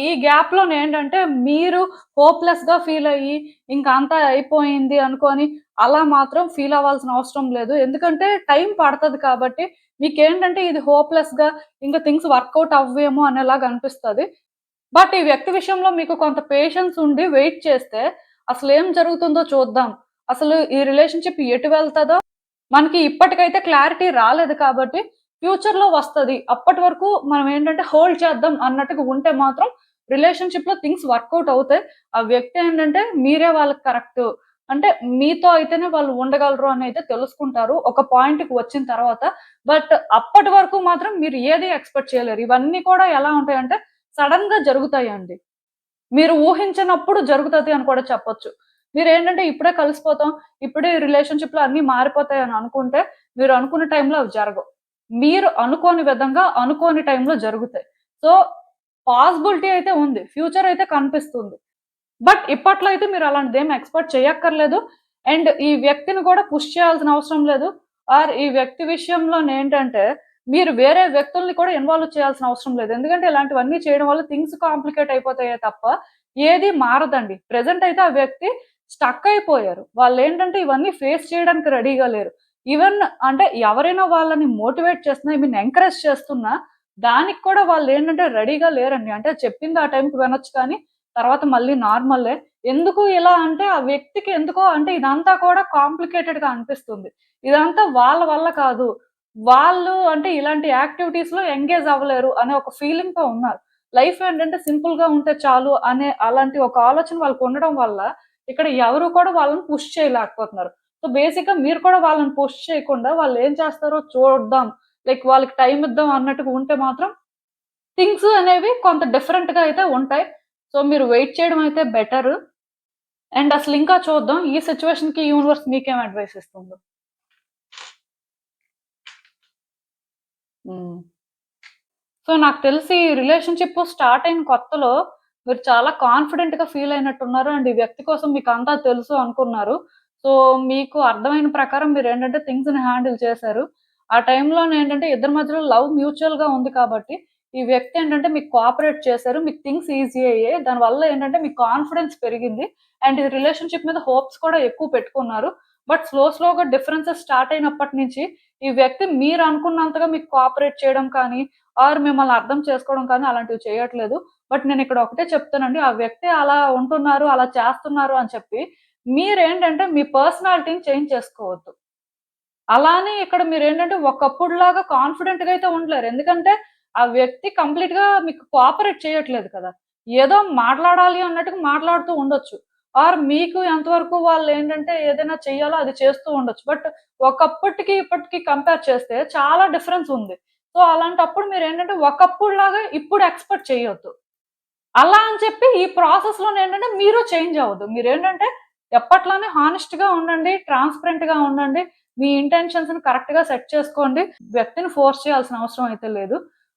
ఈ గ్యాప్‌లోనేంటంటే మీరు హోప్‌లెస్‌గా ఫీల్ అయ్యి ఇంక అంతా అయిపోయింది అనుకోని అలా మాత్రం ఫీల్ అవ్వాల్సిన అవసరం లేదు. ఎందుకంటే టైం పడతది కాబట్టి మీకేంటంటే ఇది హోప్‌లెస్‌గా ఇంక థింగ్స్ వర్కౌట్ అవ్వేమో అనేలాగా అనిపిస్తది. బట్ ఈ వ్యక్తి విషయంలో మీకు కొంత పేషెన్స్ ఉండి వెయిట్ చేస్తే అసలు ఏం జరుగుతుందో చూద్దాం. అసలు ఈ రిలేషన్‌షిప్ ఎటు వెళ్తదో మనకి ఇప్పటికైతే క్లారిటీ రాలేదు కాబట్టి ఫ్యూచర్‌లో వస్తది. అప్పటి వరకు మనం ఏంటంటే హోల్డ్ చేద్దాం అన్నట్టుగా ఉంటే మాత్రం రిలేషన్‌షిప్‌లో థింగ్స్ వర్కౌట్ అవుతాయి. ఆ వ్యక్తి ఏంటంటే మీరే వాళ్ళకి కరెక్టు. అంటే మీతో అయితేనే వాళ్ళు ఉండగలరు అని అయితే తెలుసుకుంటారు. ఒక పాయింట్‌కి వచ్చిన తర్వాత. బట్ అప్పటి వరకు మాత్రం మీరు ఏది ఎక్స్‌పెక్ట్ చేయలేరు. ఇవన్నీ కూడా ఎలా ఉంటాయంటే సడెన్‌గా జరుగుతాయండి. మీరు ఊహించనప్పుడు జరుగుతది అని కూడా చెప్పొచ్చు. మీరేంటంటే ఇప్పుడే కలిసిపోతాం, ఇప్పుడే రిలేషన్‌షిప్‌లో అన్నీ మారిపోతాయని అనుకుంటే, మీరు అనుకున్న టైంలో అవి జరగవు. మీరు అనుకోని విధంగా, అనుకోని టైంలో జరుగుతాయి. సో, పాసిబిలిటీ అయితే ఉంది. ఫ్యూచర్ అయితే కనిపిస్తుంది. బట్ ఇప్పట్లో అయితే మీరు అలాంటిదేమి ఎక్స్‌పెక్ట్ చేయక్కర్లేదు. అండ్ ఈ వ్యక్తిని కూడా పుష్ చేయాల్సిన అవసరం లేదు. ఆర్ ఈ వ్యక్తి విషయంలోనేంటంటే, మీరు వేరే వ్యక్తుల్ని కూడా ఇన్వాల్వ్ చేయాల్సిన అవసరం లేదు. ఎందుకంటే ఇలాంటివన్నీ చేయడం వల్ల థింగ్స్ కాంప్లికేట్ అయిపోతాయే తప్ప, ఏది మారదండి. ప్రెజెంట్ అయితే ఆ వ్యక్తి స్టక్ అయిపోయారు. వాళ్ళేంటంటే ఇవన్నీ ఫేస్ చేయడానికి రెడీగా లేరు. ఈవెన్ అంటే ఎవరైనా వాళ్ళని మోటివేట్ చేస్తున్నా, ఐ మీన్ ఎంకరేజ్ చేస్తున్నా, దానికి కూడా వాళ్ళేంటంటే రెడీగా లేరండి. అంటే చెప్పింది ఆ టైంకి వినొచ్చు కానీ తర్వాత మళ్ళీ నార్మలే. ఎందుకు ఇలా అంటే ఆ వ్యక్తికి ఎందుకో అంటే ఇదంతా కూడా కాంప్లికేటెడ్‌గా అనిపిస్తుంది. ఇదంతా వాళ్ళ వల్ల కాదు. వాళ్ళు అంటే ఇలాంటి యాక్టివిటీస్‌లో ఎంగేజ్ అవ్వలేరు అనే ఒక ఫీలింగ్‌తో ఉన్నారు. లైఫ్ ఏంటంటే సింపుల్‌గా ఉంటే చాలు అనే అలాంటి ఒక ఆలోచన వాళ్ళకుండడం వల్ల ఇక్కడ ఎవరు కూడా వాళ్ళని పుష్ చేయలేకపోతున్నారు. సో, బేసిక్‌గా మీరు కూడా వాళ్ళని పుష్ చేయకుండా వాళ్ళేం చేస్తారో చూద్దాం. లైక్ వాళ్ళకి టైమ్ ఇద్దాం అన్నట్టుగా ఉంటే మాత్రం థింగ్స్ అనేవి కొంత డిఫరెంట్‌గా అయితే ఉంటాయి. సో, మీరు వెయిట్ చేయడం అయితే బెటరు. అండ్ అసలింకా చూద్దాం ఈ సిట్యుయేషన్‌కి యూనివర్స్ మీకేం అడ్వైస్ ఇస్తుందో. హ్మ్. సో, నాకు తెలిసి రిలేషన్‌షిప్ స్టార్ట్ అయిన కొత్తలో మీరు చాలా కాన్ఫిడెంట్‌గా ఫీల్ అయినట్టున్నారు. అండ్ ఈ వ్యక్తి కోసం మీకంతా తెలుసు అనుకున్నారు. సో, మీకు అర్థమైన ప్రకారం మీరేంటంటే థింగ్స్‌ని హ్యాండిల్ చేశారు. ఆ టైంలోనేంటంటే ఇద్దరి మధ్యలో లవ్ మ్యూచువల్‌గా ఉంది కాబట్టి, ఈ వ్యక్తి ఏంటంటే మీకు కోఆపరేట్ చేశారు. మీకు థింగ్స్ ఈజీ అయ్యాయి. దానివల్ల ఏంటంటే మీకు కాన్ఫిడెన్స్ పెరిగింది. అండ్ ఈ రిలేషన్‌షిప్ మీద హోప్స్ కూడా ఎక్కువ పెట్టుకున్నారు. బట్ స్లోగా డిఫరెన్సెస్ స్టార్ట్ అయినప్పటి నుంచి ఈ వ్యక్తి మీరు అనుకున్నంతగా మీకు కోఆపరేట్ చేయడం కానీ, ఆర్ మిమ్మల్ని అర్థం చేసుకోవడం కానీ అలాంటివి చేయట్లేదు. బట్ నేనిక్కడ ఒకటే చెప్తానండి. ఆ వ్యక్తి అలా ఉంటున్నారు, అలా చేస్తున్నారు అని చెప్పి మీరేంటంటే మీ పర్సనాలిటీని చేంజ్ చేసుకోవద్దు. అలానే ఇక్కడ మీరేంటంటే ఒకప్పుడులాగా కాన్ఫిడెంట్‌గా అయితే ఉండలేరు. ఎందుకంటే ఆ వ్యక్తి కంప్లీట్‌గా మీకు కోఆపరేట్ చేయట్లేదు కదా! ఏదో మాట్లాడాలి అన్నట్టుగా మాట్లాడుతూ ఉండొచ్చు. ఆర్ మీకు ఎంతవరకు వాళ్ళేంటంటే ఏదైనా చెయ్యాలో అది చేస్తూ ఉండొచ్చు. బట్ ఒకప్పటికి, ఇప్పటికి కంపేర్ చేస్తే చాలా డిఫరెన్స్ ఉంది. సో, అలాంటప్పుడు మీరేంటంటే ఒకప్పుడులాగా ఇప్పుడు ఎక్స్‌పెక్ట్ చేయొద్దు. అలా అని చెప్పి ఈ ప్రాసెస్‌లోనేంటంటే మీరు చేంజ్ అవ్వద్దు. మీరేంటంటే ఎప్పట్లానే హానెస్ట్‌గా ఉండండి. ట్రాన్స్‌పరెంట్‌గా ఉండండి. మీ ఇంటెన్షన్స్‌ని కరెక్ట్‌గా సెట్ చేసుకోండి. వ్యక్తిని ఫోర్స్ చేయాల్సిన అవసరం అయితే లేదు.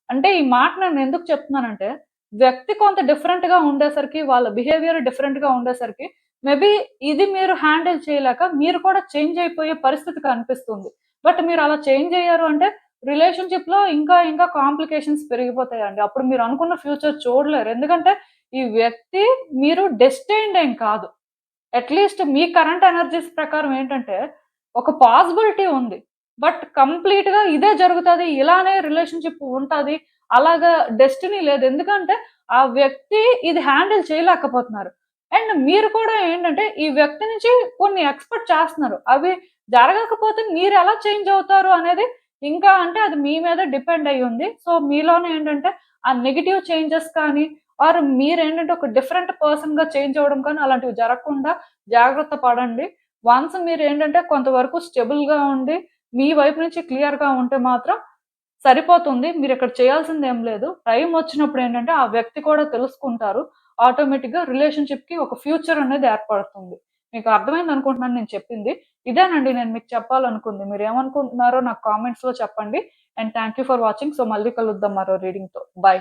అంటే ఈ మాట నేనెందుకు చెప్తున్నానంటే, వ్యక్తి కొంత డిఫరెంట్‌గా ఉండేసరికి, వాళ్ళ బిహేవియర్ డిఫరెంట్‌గా ఉండేసరికి, మేబీ ఇది మీరు హ్యాండిల్ చేయలేక మీరు కూడా చేంజ్ అయిపోయే పరిస్థితి కనిపిస్తుంది. బట్ మీరలా చేంజ్ అయ్యారు అంటే రిలేషన్‌షిప్‌లో ఇంకా కాంప్లికేషన్స్ పెరిగిపోతాయండి. అప్పుడు మీరనుకున్న ఫ్యూచర్ చూడలేరు. ఎందుకంటే, ఈ వ్యక్తి మీరు డెస్టిన్డ్ ఏం కాదు. అట్‌లీస్ట్ మీ కరెంట్ ఎనర్జీస్ ప్రకారం ఏంటంటే, ఒక పాసిబిలిటీ ఉంది. బట్ కంప్లీట్‌గా ఇదే జరుగుతది. ఇలానే రిలేషన్‌షిప్ ఉంటది. అలాగా డెస్టినీ లేదు. ఎందుకంటే, ఆ వ్యక్తి ఇది హ్యాండిల్ చేయలేకపోతున్నారు. అండ్ మీరు కూడా ఏంటంటే, ఈ వ్యక్తి నుంచి కొన్ని ఎక్స్‌పెక్ట్ చేస్తున్నారు. అవి జరగకపోతే మీరెలా చేంజ్ అవుతారు అనేది ఇంకా అంటే అది మీ మీద డిపెండ్ అయ్యుంది. సో, మీలోనే ఏంటంటే, ఆ నెగెటివ్ చేంజెస్ కానీ, ఆర్ మీరేంటంటే ఒక డిఫరెంట్ పర్సన్‌గా చేంజ్ అవ్వడం కానీ అలాంటివి జరగకుండా జాగ్రత్త పడండి. వన్స్ మీరేంటంటే కొంతవరకు స్టెబుల్‌గా ఉండి, మీ వైపు నుంచి క్లియర్‌గా ఉంటే మాత్రం సరిపోతుంది. మీరిక్కడ చేయాల్సిందేం లేదు. టైం వచ్చినప్పుడేంటంటే ఆ వ్యక్తి కూడా తెలుసుకుంటారు. ఆటోమేటిక్‌గా రిలేషన్‌షిప్‌కి ఒక ఫ్యూచర్ అనేది ఏర్పడుతుంది. మీకు అర్థమైందనుకుంటున్నాను నేను చెప్పింది. ఇదేనండి నేను మీకు చెప్పాలనుకుంది. మీరేమనుకుంటున్నారో నాకు కామెంట్స్‌లో చెప్పండి. And thank you for watching. So, మళ్ళీ కలుద్దాం మరో రీడింగ్‌తో. బై.